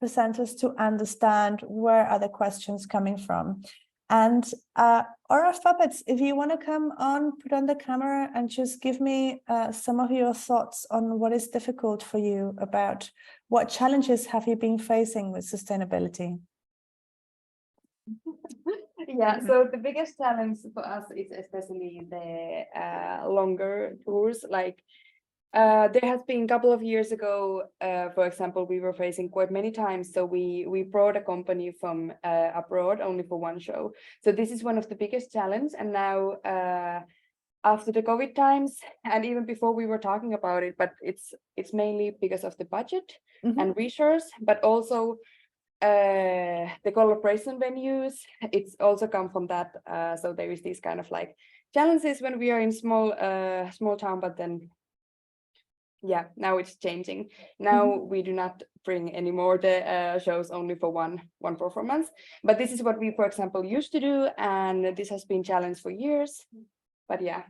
presenters to understand where are the questions coming from. And RF Puppets, if you want to come on, put on the camera and just give me some of your thoughts on what is difficult for you, about what challenges have you been facing with sustainability? Yeah, so the biggest challenge for us is especially the longer tours. Like there has been a couple of years ago, for example, we were facing quite many times. So we brought a company from abroad only for one show. So this is one of the biggest challenge. And now after the COVID times, and even before we were talking about it, but it's mainly because of the budget and resource, but also the collaboration venues. It's also come from that. So there is these kind of like challenges when we are in small town, but then yeah, now it's changing. Now we do not bring anymore the shows only for one performance, but this is what we, for example, used to do, and this has been challenged for years. But yeah.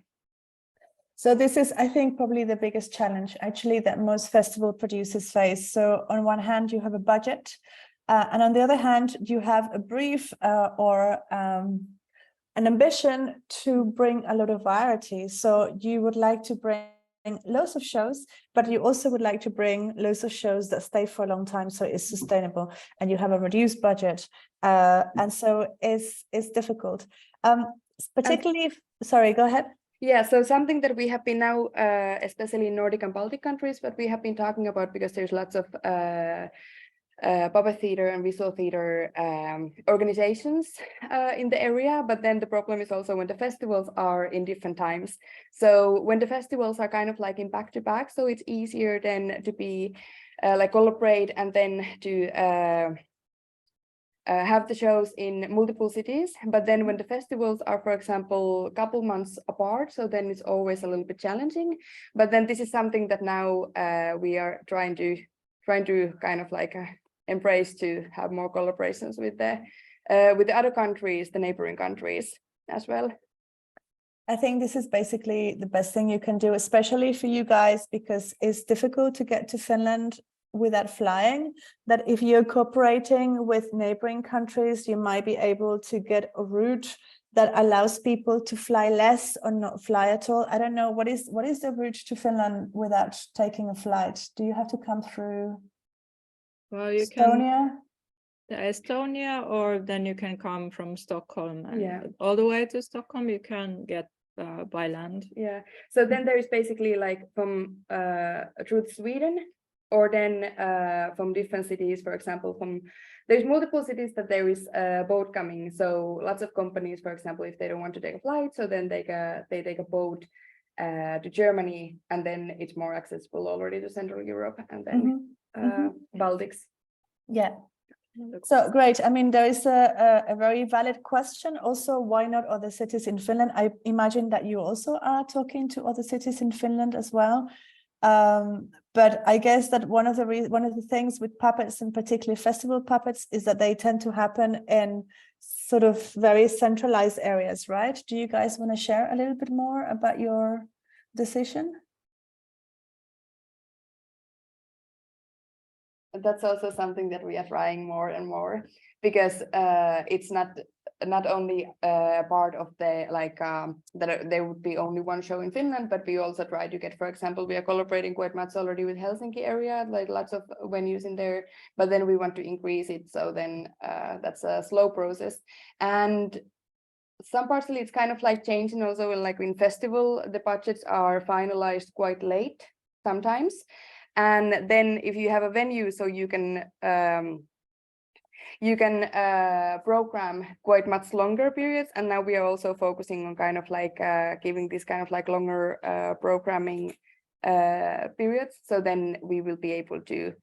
So this is, I think, probably the biggest challenge actually that most festival producers face. So on one hand, you have a budget, and on the other hand, you have a brief or an ambition to bring a lot of variety. So you would like to bring loads of shows, but you also would like to bring loads of shows that stay for a long time, so it's sustainable, and you have a reduced budget, and so it's difficult. Particularly, sorry, go ahead. Yeah, so something that we have been now, especially in Nordic and Baltic countries, but we have been talking about, because there's lots of puppet theater and visual theater organizations in the area, but then the problem is also when the festivals are in different times. So when the festivals are kind of like in back to back, so it's easier then to be like collaborate and then to have the shows in multiple cities. But then when the festivals are, for example, a couple months apart, so then it's always a little bit challenging. But then this is something that now we are trying to kind of like embrace, to have more collaborations with the other countries, the neighboring countries as well. I think this is basically the best thing you can do, especially for you guys, because it's difficult to get to Finland without flying. That if you're cooperating with neighboring countries, you might be able to get a route that allows people to fly less or not fly at all. I don't know, what is the route to Finland without taking a flight? Do you have to come through Estonia? Estonia, or then you can come from Stockholm and Yeah. all the way to Stockholm. You can get by land. Yeah, so then there is basically like from through Sweden, or then from different cities. For example, there's multiple cities that there is a boat coming. So lots of companies, for example, if they don't want to take a flight, so then they take a boat to Germany, and then it's more accessible already to Central Europe, and then Baltics. Yeah. So great. I mean, there is a very valid question. Also, why not other cities in Finland? I imagine that you also are talking to other cities in Finland as well. But I guess that one of the things with puppets, and particularly festival puppets, is that they tend to happen in sort of very centralized areas, right? Do you guys want to share a little bit more about your decision? That's also something that we are trying more and more, because it's not only part of the like that there would be only one show in Finland, but we also try to get, for example, we are collaborating quite much already with Helsinki area, like lots of venues in there, but then we want to increase it. So then that's a slow process. And some partially it's kind of like changing also like in festival, the budgets are finalized quite late sometimes. And then if you have a venue, so you can program quite much longer periods. And now we are also focusing on kind of like giving this kind of like longer programming periods. So then we will be able to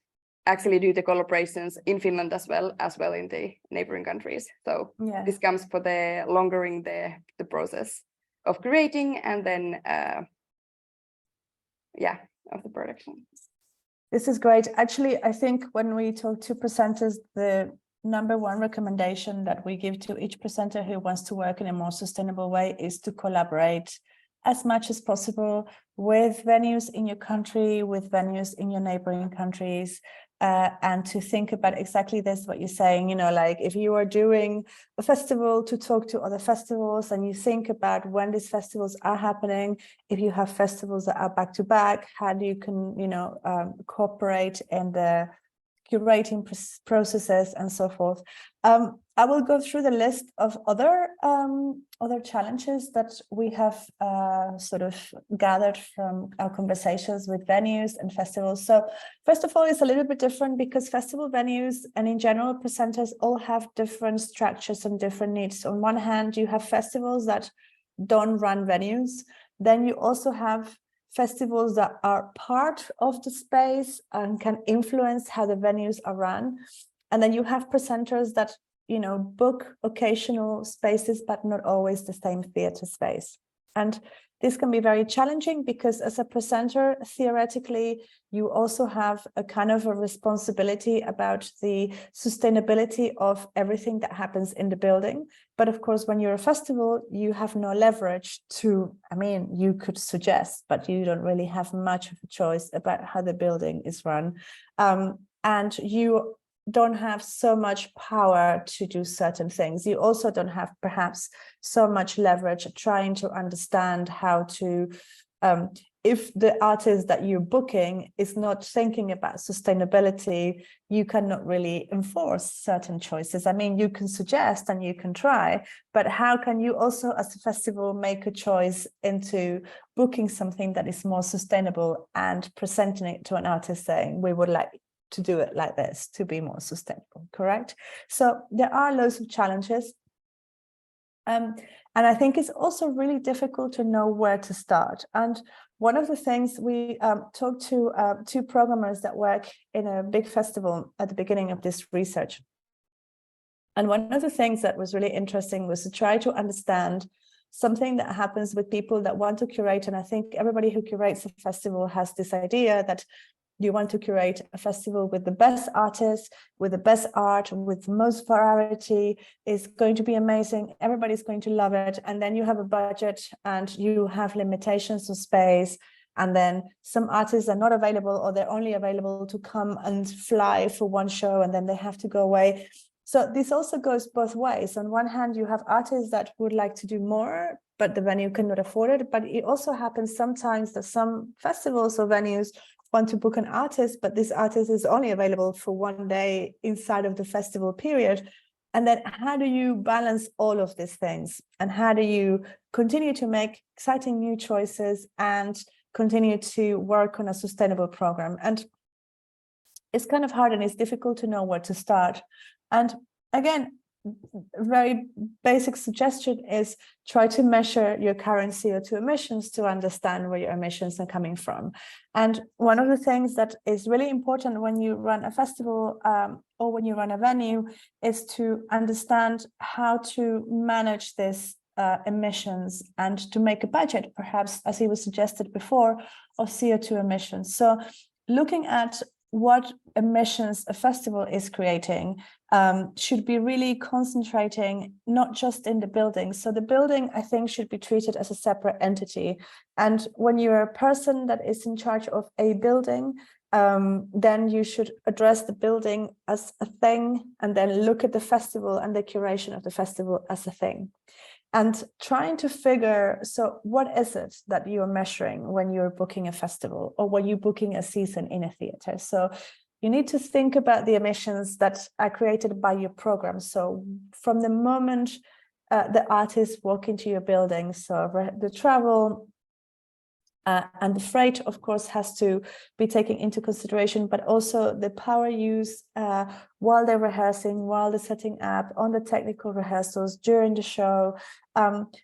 actually do the collaborations in Finland as well in the neighboring countries. So Yeah. this comes for the longering the process of creating and then of the production. This is great. Actually, I think when we talk to presenters, the number one recommendation that we give to each presenter who wants to work in a more sustainable way is to collaborate as much as possible with venues in your country, with venues in your neighboring countries, and to think about exactly this, what you're saying, you know, like if you are doing a festival, to talk to other festivals, and you think about when these festivals are happening, if you have festivals that are back to back, how do you can, you know, cooperate in the curating processes and so forth. I will go through the list of other challenges that we have sort of gathered from our conversations with venues and festivals. So first of all, it's a little bit different because festival venues and in general presenters all have different structures and different needs. On one hand, you have festivals that don't run venues. Then you also have festivals that are part of the space and can influence how the venues are run. And then you have presenters that, you know, book occasional spaces, but not always the same theatre space. And this can be very challenging because as a presenter, theoretically, you also have a kind of a responsibility about the sustainability of everything that happens in the building. But of course, when you're a festival, you have no leverage to, I mean, you could suggest, but you don't really have much of a choice about how the building is run. And you don't have so much power to do certain things. You also don't have perhaps so much leverage trying to understand how to, if the artist that you're booking is not thinking about sustainability, you cannot really enforce certain choices. I mean, you can suggest and you can try, but how can you also as a festival make a choice into booking something that is more sustainable and presenting it to an artist saying, we would like to do it like this to be more sustainable, correct? So there are loads of challenges. And I think it's also really difficult to know where to start. And one of the things we talked to two programmers that work in a big festival at the beginning of this research. And one of the things that was really interesting was to try to understand something that happens with people that want to curate. And I think everybody who curates a festival has this idea that you want to curate a festival with the best artists, with the best art, with the most variety. Is going to be amazing. Everybody's going to love it. And then you have a budget and you have limitations of space. And then some artists are not available, or they're only available to come and fly for one show, and then they have to go away. So this also goes both ways. On one hand, you have artists that would like to do more, but the venue cannot afford it. But it also happens sometimes that some festivals or venues want to book an artist, but this artist is only available for one day inside of the festival period. And then how do you balance all of these things? And how do you continue to make exciting new choices and continue to work on a sustainable program? And it's kind of hard and it's difficult to know where to start. And again, very basic suggestion is try to measure your current CO2 emissions to understand where your emissions are coming from. And one of the things that is really important when you run a festival or when you run a venue is to understand how to manage this emissions and to make a budget, perhaps, as it was suggested before, of CO2 emissions. So looking at what emissions a festival is creating should be really concentrating not just in the building. So the building, I think, should be treated as a separate entity. And when you're a person that is in charge of a building, then you should address the building as a thing and then look at the festival and the curation of the festival as a thing. And trying to figure, so what is it that you're measuring when you're booking a festival or when you're booking a season in a theatre? So you need to think about the emissions that are created by your program. So from the moment the artists walk into your building. So the travel and the freight, of course, has to be taken into consideration, but also the power use while they're rehearsing, while they're setting up, on the technical rehearsals, during the show.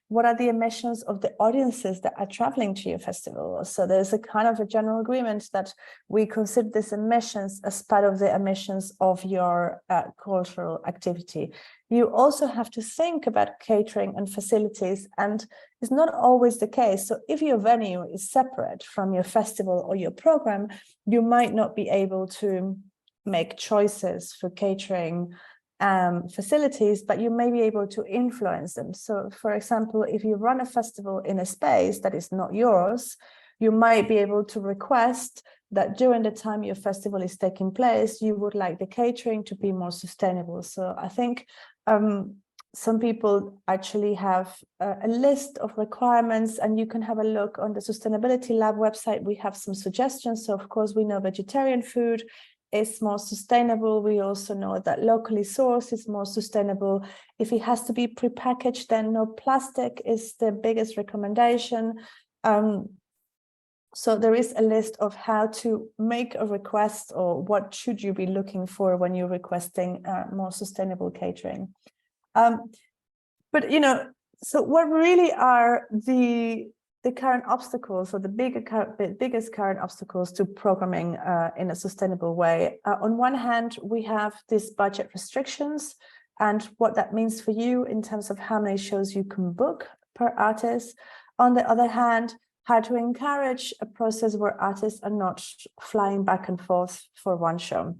What are the emissions of the audiences that are traveling to your festival? So there's a kind of a general agreement that we consider these emissions as part of the emissions of your cultural activity. You also have to think about catering and facilities, and it's not always the case. So if your venue is separate from your festival or your program, you might not be able to make choices for catering facilities, but you may be able to influence them. So for example, if you run a festival in a space that is not yours, you might be able to request that during the time your festival is taking place, you would like the catering to be more sustainable. So I think some people actually have a list of requirements, and you can have a look on the Sustainability Lab website. We have some suggestions. So of course, we know vegetarian food is more sustainable. We also know that locally sourced is more sustainable. If it has to be prepackaged, then no plastic is the biggest recommendation. So there is a list of how to make a request, or what should you be looking for when you're requesting more sustainable catering. But you know, so what really are the current obstacles, or the biggest current obstacles to programming in a sustainable way? On one hand, we have these budget restrictions and what that means for you in terms of how many shows you can book per artist. On the other hand, how to encourage a process where artists are not flying back and forth for one show.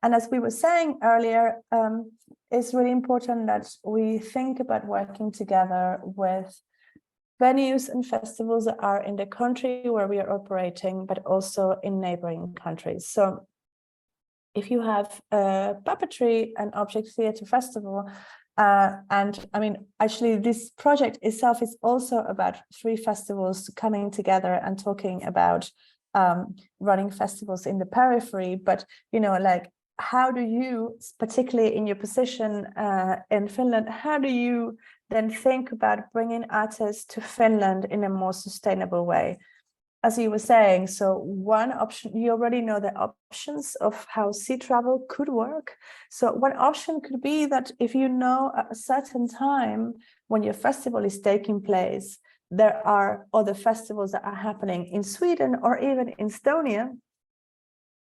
And as we were saying earlier, it's really important that we think about working together with venues and festivals that are in the country where we are operating, but also in neighboring countries. So if you have a puppetry and object theatre festival, and I mean, actually this project itself is also about 3 festivals coming together and talking about running festivals in the periphery. But, you know, like, how do you, particularly in your position in Finland, how do you then think about bringing artists to Finland in a more sustainable way? As you were saying, so one option, you already know the options of how sea travel could work. So one option could be that if you know at a certain time when your festival is taking place, there are other festivals that are happening in Sweden or even in Estonia,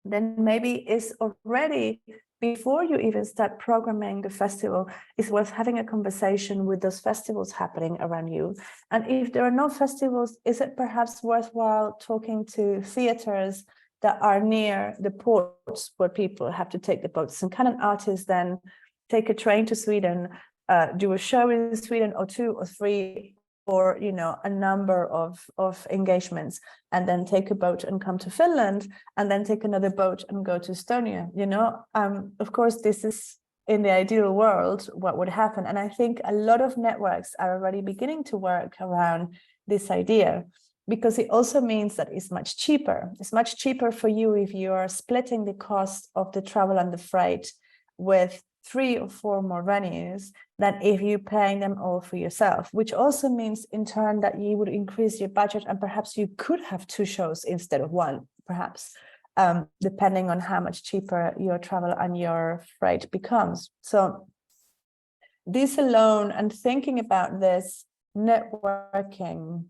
then maybe it's already, before you even start programming the festival, it's worth having a conversation with those festivals happening around you. And if there are no festivals, is it perhaps worthwhile talking to theaters that are near the ports where people have to take the boats? And can an artist then take a train to Sweden, do a show in Sweden, or 2 or 3, or, you know, a number of engagements, and then take a boat and come to Finland, and then take another boat and go to Estonia, you know? Of course, this is, in the ideal world, what would happen. And I think a lot of networks are already beginning to work around this idea, because it also means that it's much cheaper. It's much cheaper for you if you are splitting the cost of the travel and the freight with 3 or 4 more venues than if you're paying them all for yourself, which also means in turn that you would increase your budget, and perhaps you could have 2 shows instead of 1, perhaps, depending on how much cheaper your travel and your freight becomes. So this alone, and thinking about this networking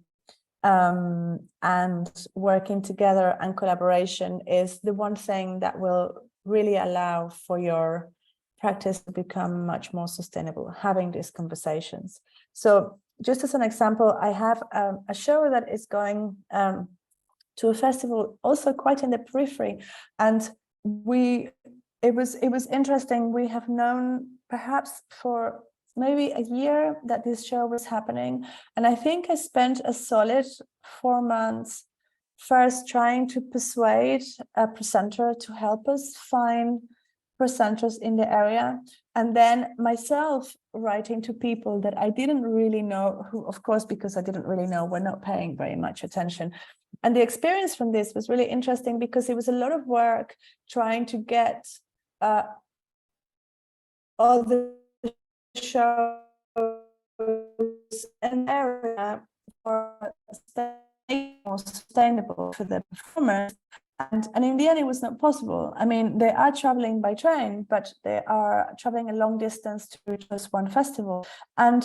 and working together and collaboration, is the one thing that will really allow for your practice to become much more sustainable, having these conversations. So just as an example, I have a show that is going to a festival also quite in the periphery, and it was interesting. We have known perhaps for maybe a year that this show was happening, and I think I spent a solid 4 months first trying to persuade a presenter to help us find presenters in the area, and then myself writing to people that I didn't really know, who, of course, because I didn't really know, were not paying very much attention. And the experience from this was really interesting, because it was a lot of work trying to get all the shows an area for more sustainable for the performers. And in the end, it was not possible. I mean, they are traveling by train, but they are traveling a long distance to reach just one festival. And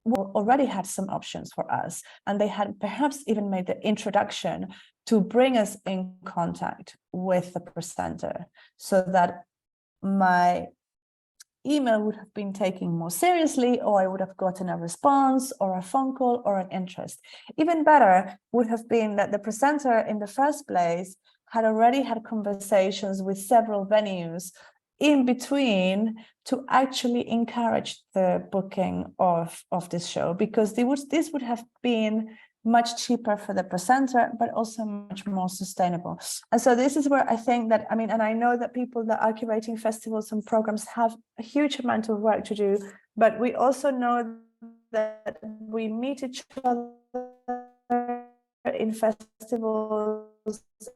we already had some options for us, and they had perhaps even made the introduction to bring us in contact with the presenter, so that my email would have been taken more seriously, or I would have gotten a response or a phone call or an interest. Even better would have been that the presenter in the first place had already had conversations with several venues in between to actually encourage the booking of this show, because this would have been much cheaper for the presenter, but also much more sustainable. And so this is where I think that, I mean, and I know that people that are curating festivals and programs have a huge amount of work to do, but we also know that we meet each other in festivals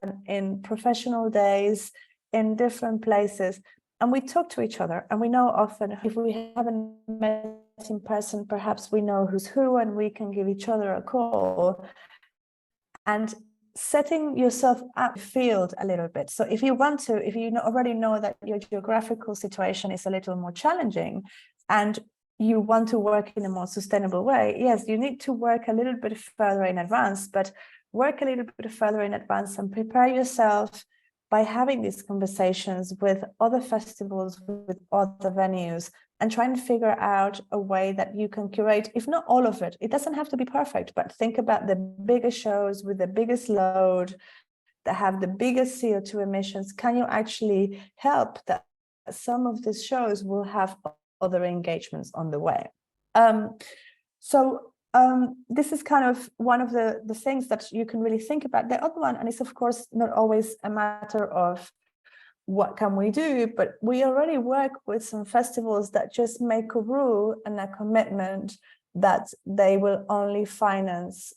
and in professional days in different places, and we talk to each other, and we know often, if we haven't met in person, perhaps we know who's who, and we can give each other a call. And setting yourself up field a little bit. So if you want to, if you already know that your geographical situation is a little more challenging, and you want to work in a more sustainable way, yes, you need to work a little bit further in advance, but work a little bit further in advance and prepare yourself by having these conversations with other festivals, with other venues, and try and figure out a way that you can curate, if not all of it. It doesn't have to be perfect, but think about the biggest shows with the biggest load, that have the biggest CO2 emissions. Can you actually help that some of these shows will have other engagements on the way? This is kind of one of the things that you can really think about. The other one, and it's of course not always a matter of what can we do, but we already work with some festivals that just make a rule and a commitment that they will only finance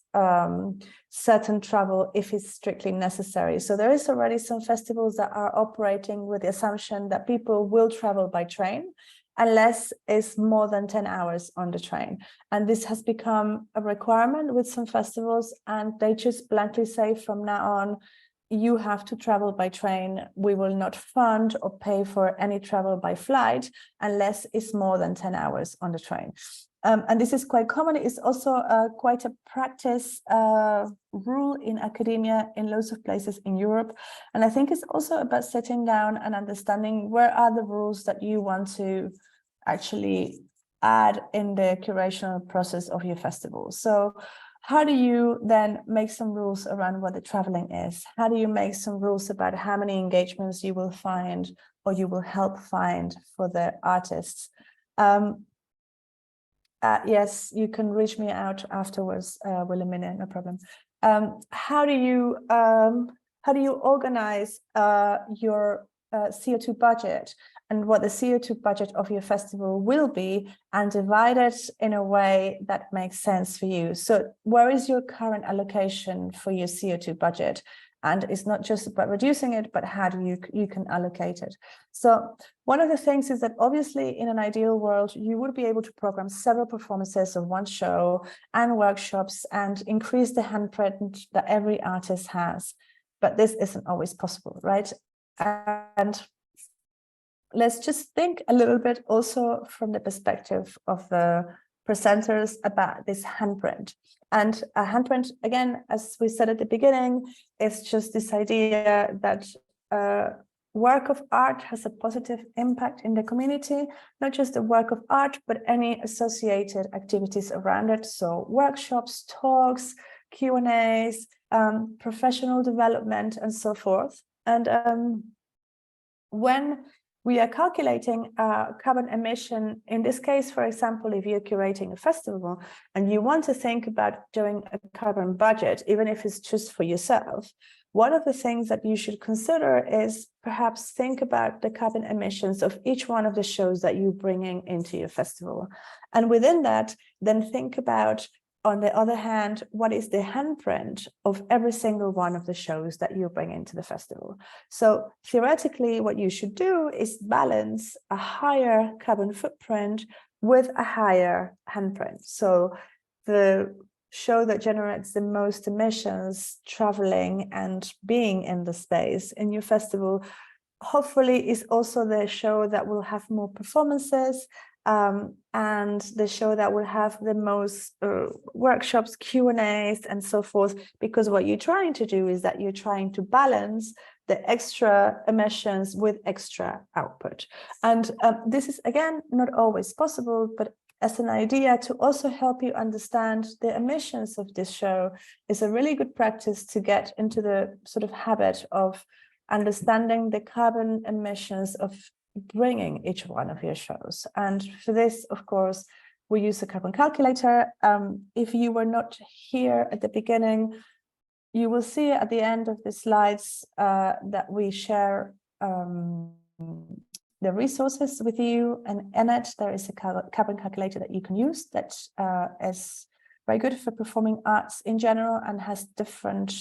certain travel if it's strictly necessary. So there is already some festivals that are operating with the assumption that people will travel by train unless it's more than 10 hours on the train. And this has become a requirement with some festivals, and they just bluntly say from now on, you have to travel by train. We will not fund or pay for any travel by flight unless it's more than 10 hours on the train. And this is quite common. It's also quite a practice rule in academia in loads of places in Europe. And I think it's also about sitting down and understanding where are the rules that you want to actually add in the curational process of your festival. So how do you then make some rules around what the traveling is? How do you make some rules about how many engagements you will find or you will help find for the artists? Yes, you can reach me out afterwards, Wilhelmina, no problem. How do you organize your CO2 budget and what the CO2 budget of your festival will be, and divide it in a way that makes sense for you? So where is your current allocation for your CO2 budget? And it's not just about reducing it, but how do you can allocate it? So one of the things is that obviously in an ideal world, you would be able to program several performances of one show and workshops and increase the handprint that every artist has. But this isn't always possible, right? And let's just think a little bit also from the perspective of the presenters about this handprint. And a handprint, again, as we said at the beginning, is just this idea that work of art has a positive impact in the community, not just the work of art, but any associated activities around it. So workshops, talks, Q&As, professional development, and so forth. And when we are calculating carbon emission, in this case, for example, if you're curating a festival and you want to think about doing a carbon budget, even if it's just for yourself, one of the things that you should consider is perhaps think about the carbon emissions of each one of the shows that you're bringing into your festival. And within that, then think about, on the other hand, what is the handprint of every single one of the shows that you bring into the festival? So theoretically, what you should do is balance a higher carbon footprint with a higher handprint. So the show that generates the most emissions traveling and being in the space in your festival hopefully is also the show that will have more performances, and the show that will have the most workshops, Q&As and so forth, because what you're trying to do is that you're trying to balance the extra emissions with extra output. And this is, again, not always possible, but as an idea to also help you understand the emissions of this show is a really good practice to get into the sort of habit of understanding the carbon emissions of bringing each one of your shows. And for this, of course, we use a carbon calculator. If you were not here at the beginning, you will see at the end of the slides that we share the resources with you, and in it there is a carbon calculator that you can use that is very good for performing arts in general and has different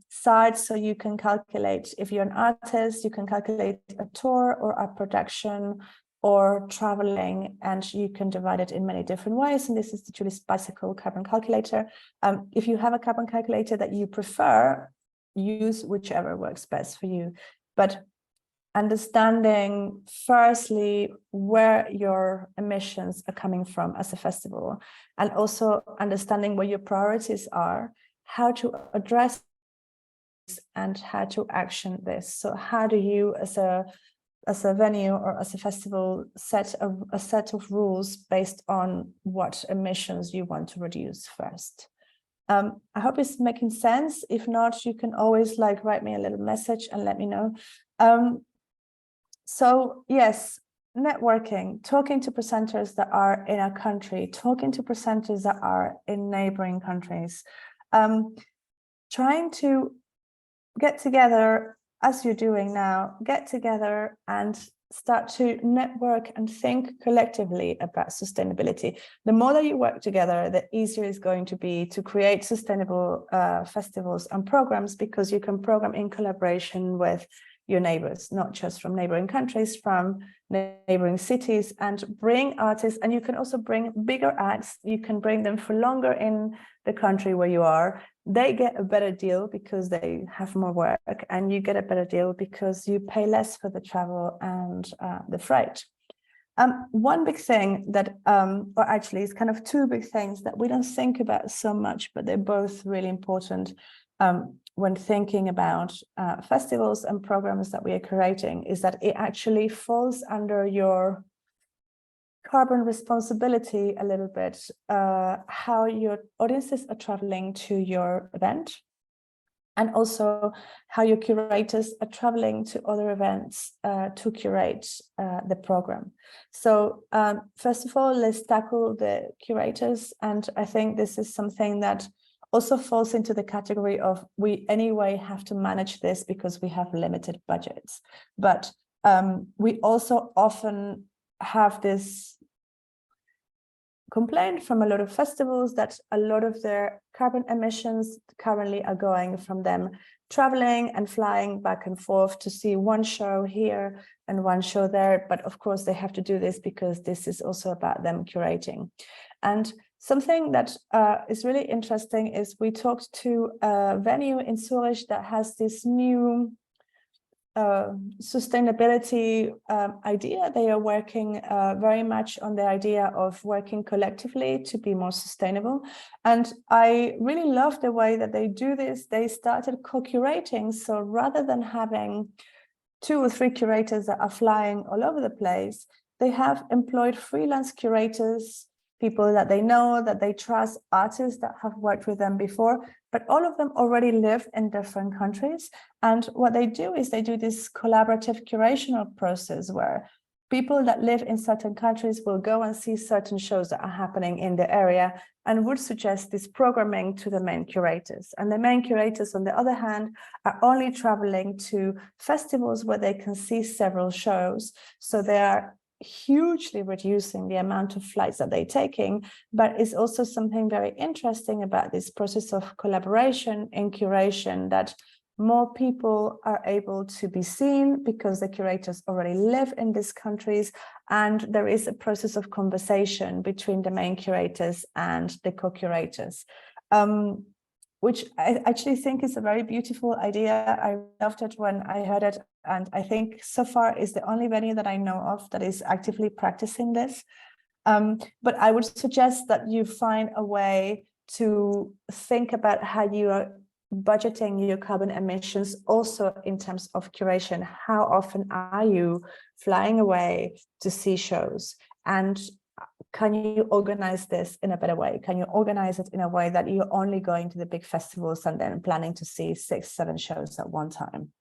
sides. So you can calculate, if you're an artist, you can calculate a tour or a production or traveling, and you can divide it in many different ways. And this is the Julie's Bicycle carbon calculator. If you have a carbon calculator that you prefer, use whichever works best for you. But understanding firstly where your emissions are coming from as a festival, and also understanding where your priorities are, how to address this and how to action this. So how do you as a venue or as a festival set a set of rules based on what emissions you want to reduce first? I hope it's making sense. If not, you can always write me a little message and let me know. So yes, networking, talking to presenters that are in our country, talking to presenters that are in neighboring countries, trying to get together, as you're doing now, get together and start to network and think collectively about sustainability. The more that you work together, the easier it's going to be to create sustainable festivals and programs, because you can program in collaboration with your neighbors, not just from neighboring countries, from neighboring cities, and bring artists. And you can also bring bigger acts. You can bring them for longer in the country where you are. They get a better deal because they have more work, and you get a better deal because you pay less for the travel and the freight. One big thing that, or actually it's kind of two big things that we don't think about so much, but they're both really important when thinking about festivals and programs that we are creating, is that it actually falls under your carbon responsibility a little bit, how your audiences are traveling to your event, and also how your curators are traveling to other events to curate the program. So first of all, let's tackle the curators. And I think this is something that also falls into the category of we anyway have to manage this because we have limited budgets. But we also often have this complaint from a lot of festivals that a lot of their carbon emissions currently are going from them traveling and flying back and forth to see one show here and one show there. But of course, they have to do this because this is also about them curating. And something that is really interesting is we talked to a venue in Zurich that has this new sustainability idea. They are working very much on the idea of working collectively to be more sustainable. And I really love the way that they do this. They started co-curating. So rather than having 2 or 3 curators that are flying all over the place, they have employed freelance curators, people that they know, that they trust, artists that have worked with them before, but all of them already live in different countries. And what they do is they do this collaborative curational process where people that live in certain countries will go and see certain shows that are happening in the area and would suggest this programming to the main curators. And the main curators, on the other hand, are only traveling to festivals where they can see several shows. So they are hugely reducing the amount of flights that they're taking, but it's also something very interesting about this process of collaboration and curation that more people are able to be seen because the curators already live in these countries, and there is a process of conversation between the main curators and the co-curators, which I actually think is a very beautiful idea. I loved it when I heard it, and I think so far is the only venue that I know of that is actively practicing this. But I would suggest that you find a way to think about how you are budgeting your carbon emissions also in terms of curation. How often are you flying away to see shows? And can you organize this in a better way? Can you organize it in a way that you're only going to the big festivals and then planning to see 6-7 shows at one time?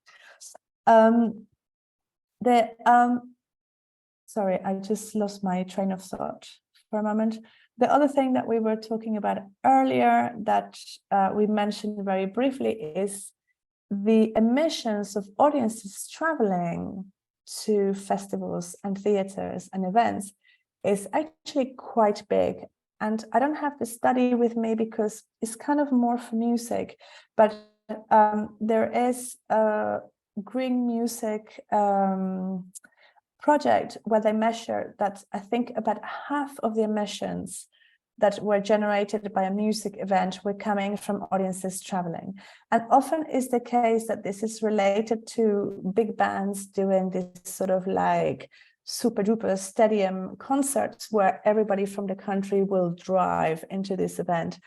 Sorry, I just lost my train of thought for a moment. The other thing that we were talking about earlier that we mentioned very briefly is the emissions of audiences traveling to festivals and theaters and events is actually quite big. And I don't have the study with me because it's kind of more for music, but there is a green music project where they measure that I think about half of the emissions that were generated by a music event were coming from audiences traveling. And often is the case that this is related to big bands doing this sort of like super duper stadium concerts where everybody from the country will drive into this event.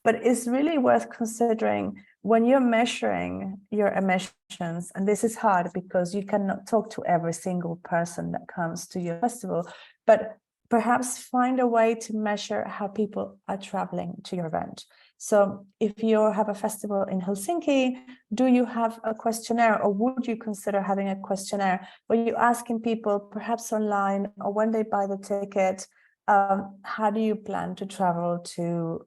But it's really worth considering when you're measuring your emissions, and this is hard because you cannot talk to every single person that comes to your festival, but perhaps find a way to measure how people are traveling to your event. So if you have a festival in Helsinki, do you have a questionnaire, or would you consider having a questionnaire where you're asking people perhaps online or when they buy the ticket, how do you plan to travel to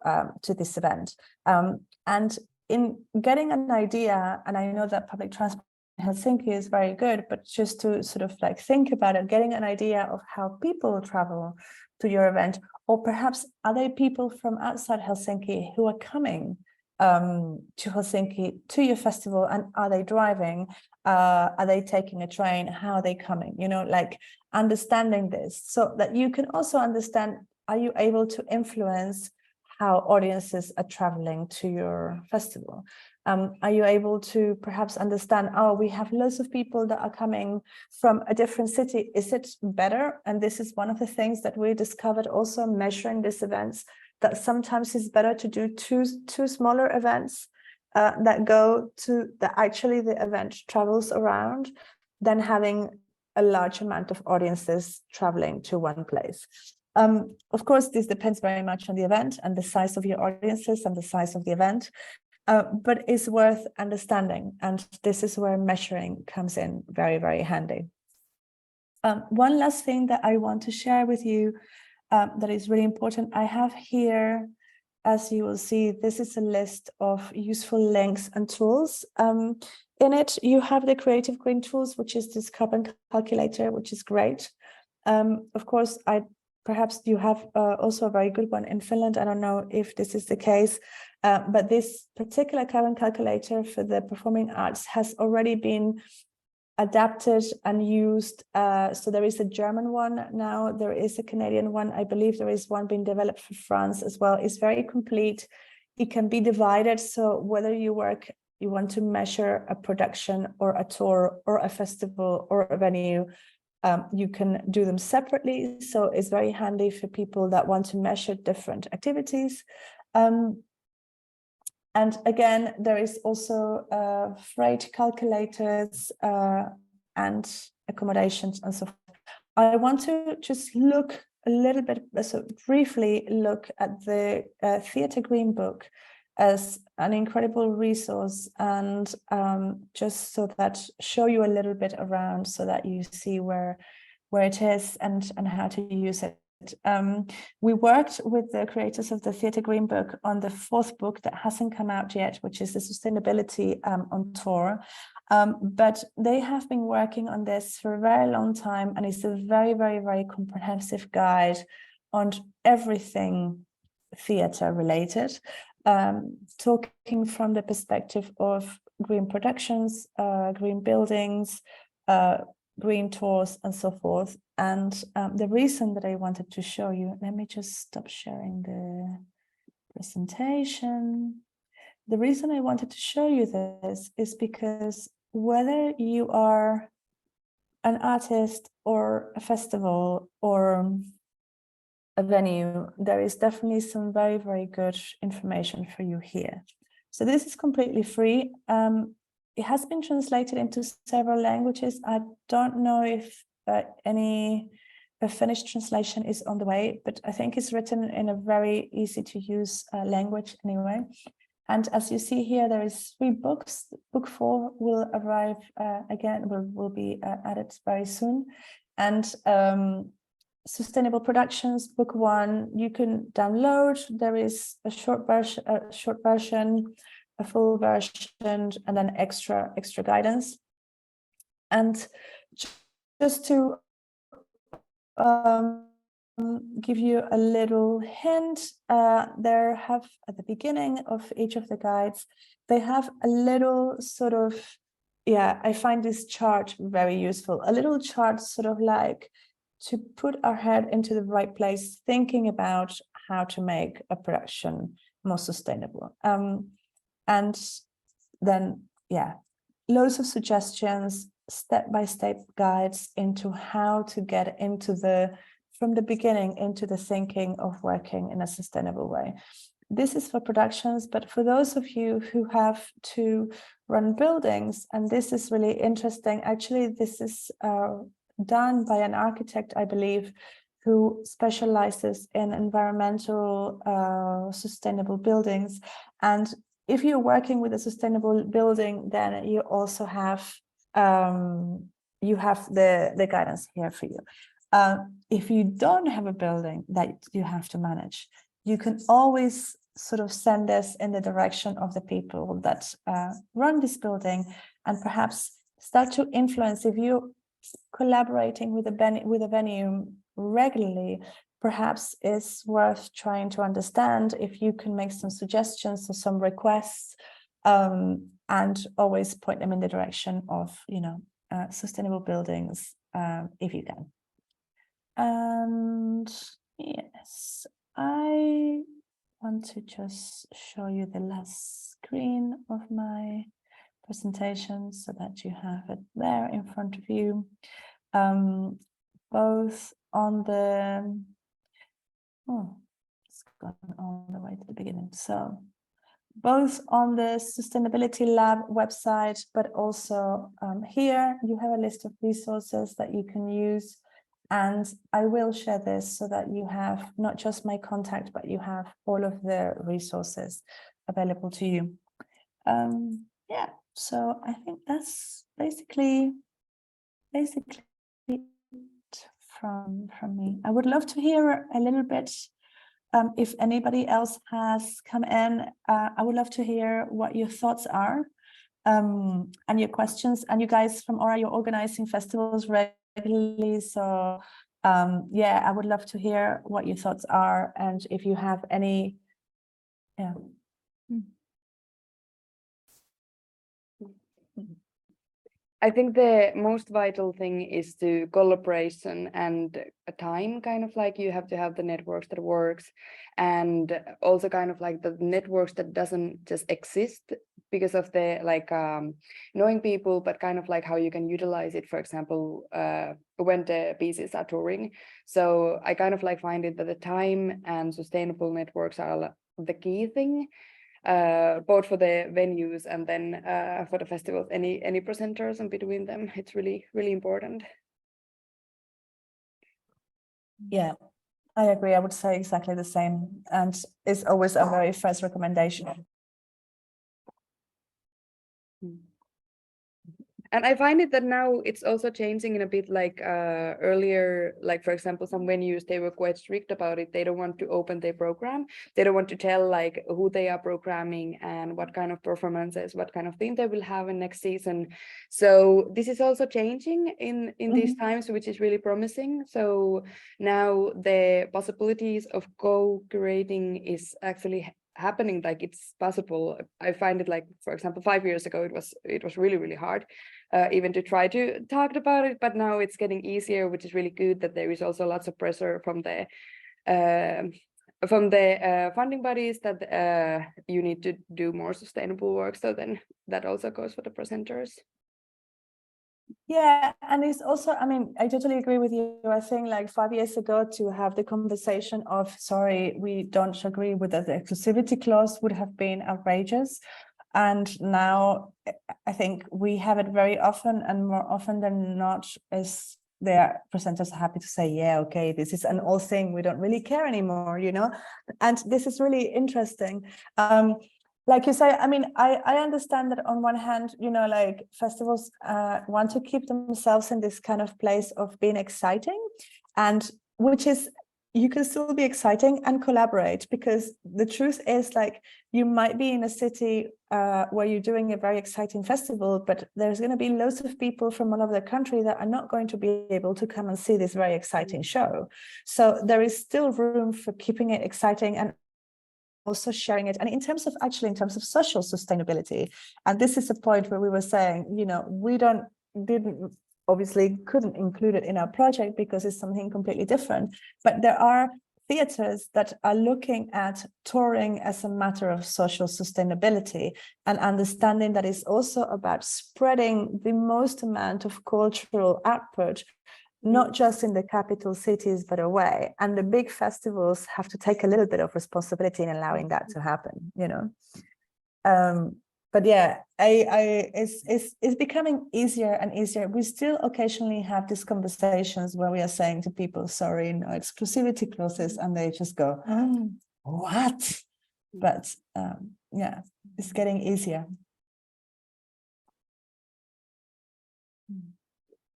this event? And in getting an idea, and I know that public transport in Helsinki is very good, but just to sort of like think about it, getting an idea of how people travel to your event, or perhaps are they people from outside Helsinki who are coming to Helsinki to your festival, and are they driving? Are they taking a train? How are they coming? You know, like understanding this so that you can also understand, are you able to influence how audiences are traveling to your festival? Are you able to perhaps understand, oh, we have loads of people that are coming from a different city. Is it better? And this is one of the things that we discovered also measuring these events, that sometimes it's better to do two smaller events that go to actually the event travels around than having a large amount of audiences traveling to one place. Of course, this depends very much on the event and the size of your audiences and the size of the event, but it's worth understanding. And this is where measuring comes in very, very handy. One last thing that I want to share with you that is really important. I have here, as you will see, this is a list of useful links and tools. In it, you have the Creative Green Tools, which is this carbon calculator, which is great. Of course, perhaps you have also a very good one in Finland. I don't know if this is the case, but this particular carbon calculator for the performing arts has already been adapted and used. So there is a German one now, there is a Canadian one. I believe there is one being developed for France as well. It's very complete. It can be divided. So whether you want to measure a production or a tour or a festival or a venue, you can do them separately. So it's very handy for people that want to measure different activities. And again, there is also freight calculators and accommodations and so forth. I want to just look a little bit, so briefly look at the Theatre Green Book as an incredible resource, and just so that show you a little bit around so that you see where it is and how to use it. We worked with the creators of the Theatre Green Book on the 4th book that hasn't come out yet, which is the Sustainability on Tour. But they have been working on this for a very long time, and it's a very, very, very comprehensive guide on everything theatre related, talking from the perspective of green productions, green buildings, green tours, and so forth. And the reason that I wanted to show you, let me just stop sharing the presentation. The reason I wanted to show you this is because whether you are an artist or a festival or a venue, there is definitely some very, very good information for you here. So this is completely free. It has been translated into several languages. I don't know if a finished translation is on the way, but I think it's written in a very easy to use language anyway. And as you see here, there is 3 books. Book 4 will arrive again, will be added very soon. And Sustainable Productions, Book 1, you can download. There is a short version, a full version, and then extra guidance. And just to give you a little hint, there have at the beginning of each of the guides, they have a little sort of, I find this chart very useful, a little chart sort of like to put our head into the right place, thinking about how to make a production more sustainable. And then, loads of suggestions, step-by-step guides into how to get into from the beginning into the thinking of working in a sustainable way. This is for productions, but for those of you who have to run buildings, and this is really interesting, actually this is done by an architect, I believe, who specializes in environmental sustainable buildings. And if you're working with a sustainable building, then you also have the guidance here for you. If you don't have a building that you have to manage, you can always sort of send this in the direction of the people that run this building, and perhaps start to influence. If you're collaborating with a venue regularly, perhaps it's worth trying to understand if you can make some suggestions or some requests, and always point them in the direction of, sustainable buildings, if you can. And yes, I want to just show you the last screen of my presentation so that you have it there in front of you. Both on the, it's gone all the way to the beginning. So both on the Sustainability Lab website, but also here you have a list of resources that you can use. And I will share this so that you have not just my contact, but you have all of the resources available to you. So I think that's basically it from me. I would love to hear a little bit, if anybody else has come in, I would love to hear what your thoughts are, and your questions. And you guys from Aura, you're organizing festivals regularly, so I would love to hear what your thoughts are, and if you have any. I think the most vital thing is the collaboration and a time, kind of like you have to have the networks that works, and also kind of like the networks that doesn't just exist because of the knowing people, but kind of like how you can utilize it, for example, when the pieces are touring. So I kind of like find it that the time and sustainable networks are the key thing. Both for the venues and then for the festivals, any presenters and between them, it's really, really important. Yeah, I agree. I would say exactly the same. And it's always a very first recommendation. And I find it that now it's also changing in a bit like earlier, like for example, some venues, they were quite strict about it. They don't want to open their program. They don't want to tell like who they are programming and what kind of performances, what kind of theme they will have in next season. So this is also changing in these times, which is really promising. So now the possibilities of co-creating is actually happening, like it's possible. I find it like, for example, 5 years ago, it was really, really hard even to try to talk about it, but now it's getting easier, which is really good that there is also lots of pressure from the funding bodies that you need to do more sustainable work. So then that also goes for the presenters. Yeah, and it's also, I mean, I totally agree with you. I think like 5 years ago to have the conversation of, sorry, we don't agree with the exclusivity clause would have been outrageous. And now I think we have it very often, and more often than not is their presenters are happy to say, yeah, okay, this is an old thing, we don't really care anymore, you know, and this is really interesting. Like you say, I mean, I understand that on one hand, you know, like festivals want to keep themselves in this kind of place of being exciting, and which is, you can still be exciting and collaborate, because the truth is like you might be in a city where you're doing a very exciting festival, but there's going to be loads of people from all over the country that are not going to be able to come and see this very exciting show. So there is still room for keeping it exciting and also sharing it. And in terms of social sustainability, and this is a point where we were saying, you know, we obviously couldn't include it in our project because it's something completely different, but there are theaters that are looking at touring as a matter of social sustainability and understanding that it's also about spreading the most amount of cultural output, not just in the capital cities, but away. And the big festivals have to take a little bit of responsibility in allowing that to happen, you know. But yeah, it's becoming easier and easier. We still occasionally have these conversations where we are saying to people, sorry, no exclusivity clauses, and they just go, what? But yeah, it's getting easier.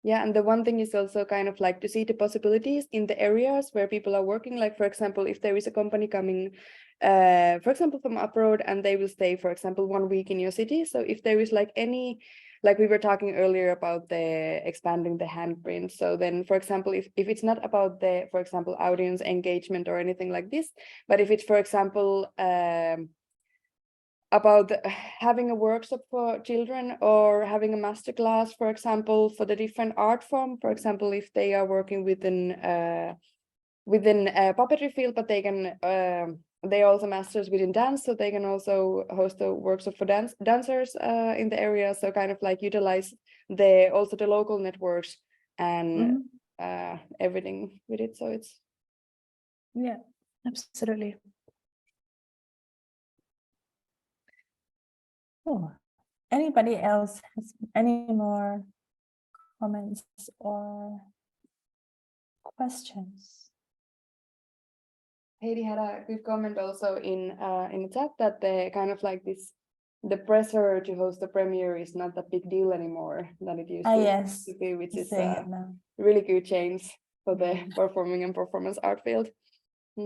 Yeah, and the one thing is also kind of like to see the possibilities in the areas where people are working. Like, for example, if there is a company coming, for example, from abroad, and they will stay, for example, 1 week in your city. So if there is like any, like we were talking earlier about the expanding the handprint. So then, for example, if it's not about the, for example, audience engagement or anything like this, but if it's, for example, about having a workshop for children or having a masterclass, for example, for the different art form. For example, if they are working within a puppetry field, but they can they also masters within dance, so they can also host a workshop for dancers in the area. So kind of like utilize the local networks and everything with it. So it's yeah, absolutely. Oh, anybody else has any more comments or questions? Heidi had a good comment also in the chat that the kind of like the pressure to host the premiere is not a big deal anymore than it used Yes, to be, which is now. really good change for the performing and performance art field.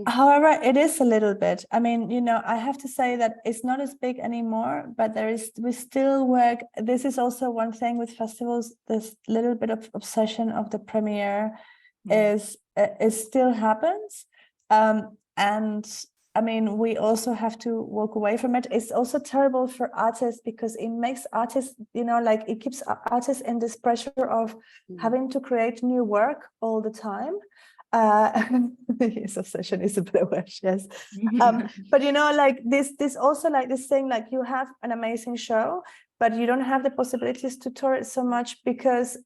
However, it is a little bit. I mean, you know, I have to say that it's not as big anymore, but we still work. This is also one thing with festivals. This little bit of obsession of the premiere is still happens. And I mean, we also have to walk away from it. It's also terrible for artists because it makes artists, you know, like it keeps artists in this pressure of having to create new work all the time. His obsession is a better word, yes. But you know, like this also like this thing, like you have an amazing show, but you don't have the possibilities to tour it so much because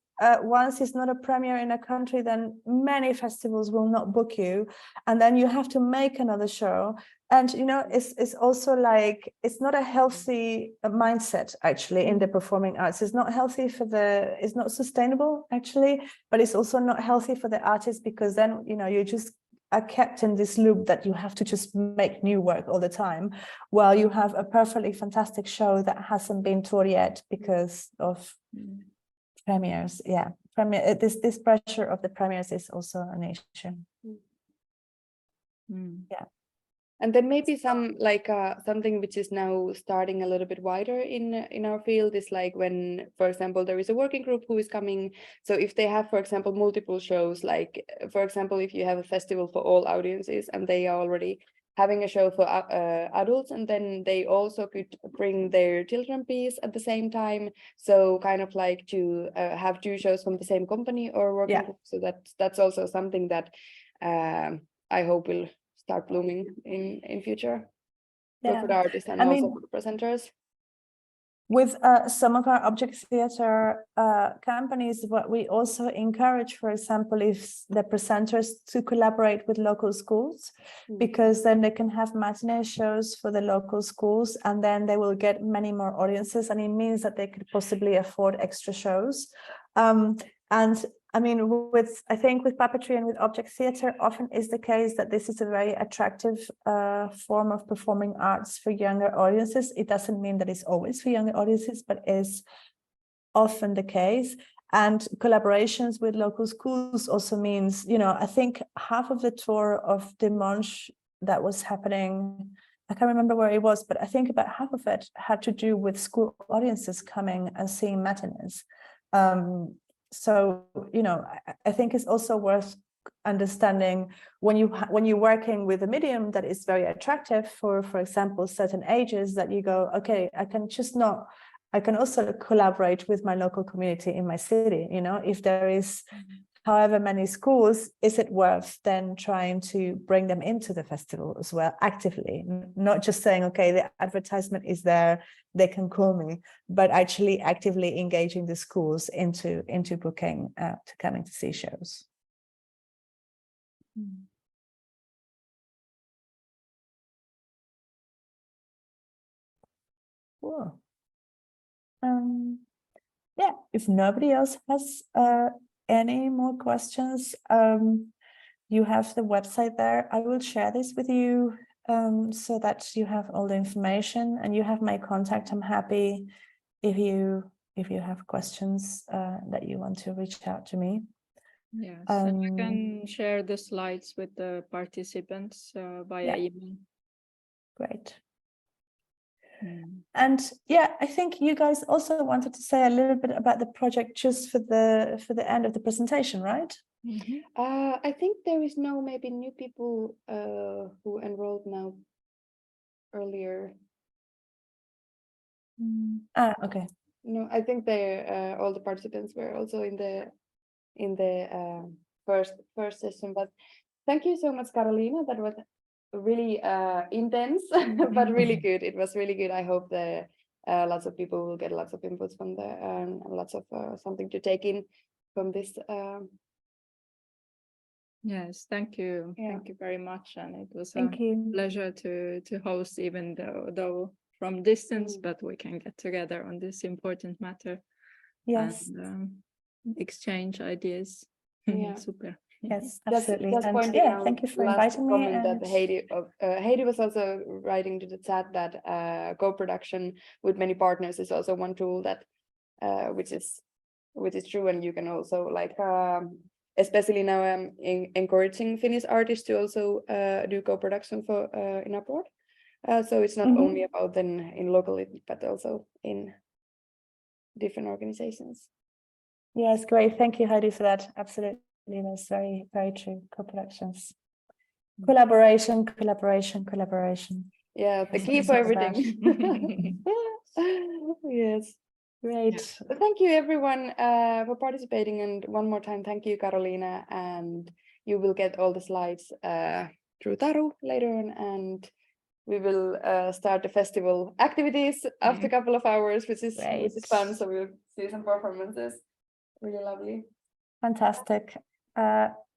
once it's not a premiere in a country, then many festivals will not book you, and then you have to make another show. And you know, it's also like it's not a healthy mindset actually in the performing arts. It's not healthy it's not sustainable actually, but it's also not healthy for the artists because then you know you just are kept in this loop that you have to just make new work all the time, while you have a perfectly fantastic show that hasn't been toured yet because of premieres. Yeah, premiere. This pressure of the premieres is also an issue. And then maybe some like something which is now starting a little bit wider in our field is like when, for example, there is a working group who is coming. So if they have, for example, multiple shows, like for example, if you have a festival for all audiences and they are already having a show for adults, and then they also could bring their children piece at the same time. So kind of like to have two shows from the same company or working group. So that's also something that I hope will start blooming in future. Yeah. For the artists and I also mean, for the presenters. With some of our object theatre companies, what we also encourage, for example, is the presenters to collaborate with local schools, because then they can have matinee shows for the local schools, and then they will get many more audiences, and it means that they could possibly afford extra shows. And I mean, I think with puppetry and with object theatre, often is the case that this is a very attractive form of performing arts for younger audiences. It doesn't mean that it's always for younger audiences, but is often the case. And collaborations with local schools also means, you know, I think half of the tour of Dimanche that was happening, I can't remember where it was, but I think about half of it had to do with school audiences coming and seeing matinees. So, you know, I think it's also worth understanding when you're working with a medium that is very attractive for example, certain ages, that you go, okay, I can also collaborate with my local community in my city. You know, if there is however many schools, is it worth then trying to bring them into the festival as well, actively, not just saying, okay, the advertisement is there, they can call me, but actually actively engaging the schools into booking to coming to see shows. Cool. Yeah, if nobody else has any more questions, you have the website there. I will share this with you so that you have all the information and you have my contact. I'm happy if you have questions that you want to reach out to me. Yes, and I can share the slides with the participants via email. Great. And yeah, I think you guys also wanted to say a little bit about the project just for the end of the presentation, right? I think there is no maybe new people who enrolled now earlier. Okay. No, I think they all the participants were also in the first session. But thank you so much, Carolina. That was really intense, but really good. It was really good. I hope that lots of people will get lots of inputs from the lots of something to take in from this. Yes, thank you. Yeah. Thank you very much. And it was Thank you. pleasure to host, even though from distance, but we can get together on this important matter. Yes. And exchange ideas. Yeah. Super. Yes, absolutely. Just And pointing yeah, out thank you for last inviting me. comment And that Heidi was also writing to the chat that co-production with many partners is also one tool that which is true, and you can also like especially now I'm encouraging Finnish artists to also do co-production for in abroad. So it's not only about then in locality, but also in different organizations. yes, great. Thank you, Heidi, for that. Absolutely. That's very, very true. Co-productions. Collaboration. Yeah, the key It's for all everything. Yes. Great. Thank you everyone for participating, and one more time thank you, Carolina, and you will get all the slides through Taru later on, and we will start the festival activities after a couple of hours, which is fun. So we'll see some performances. Really lovely. Fantastic.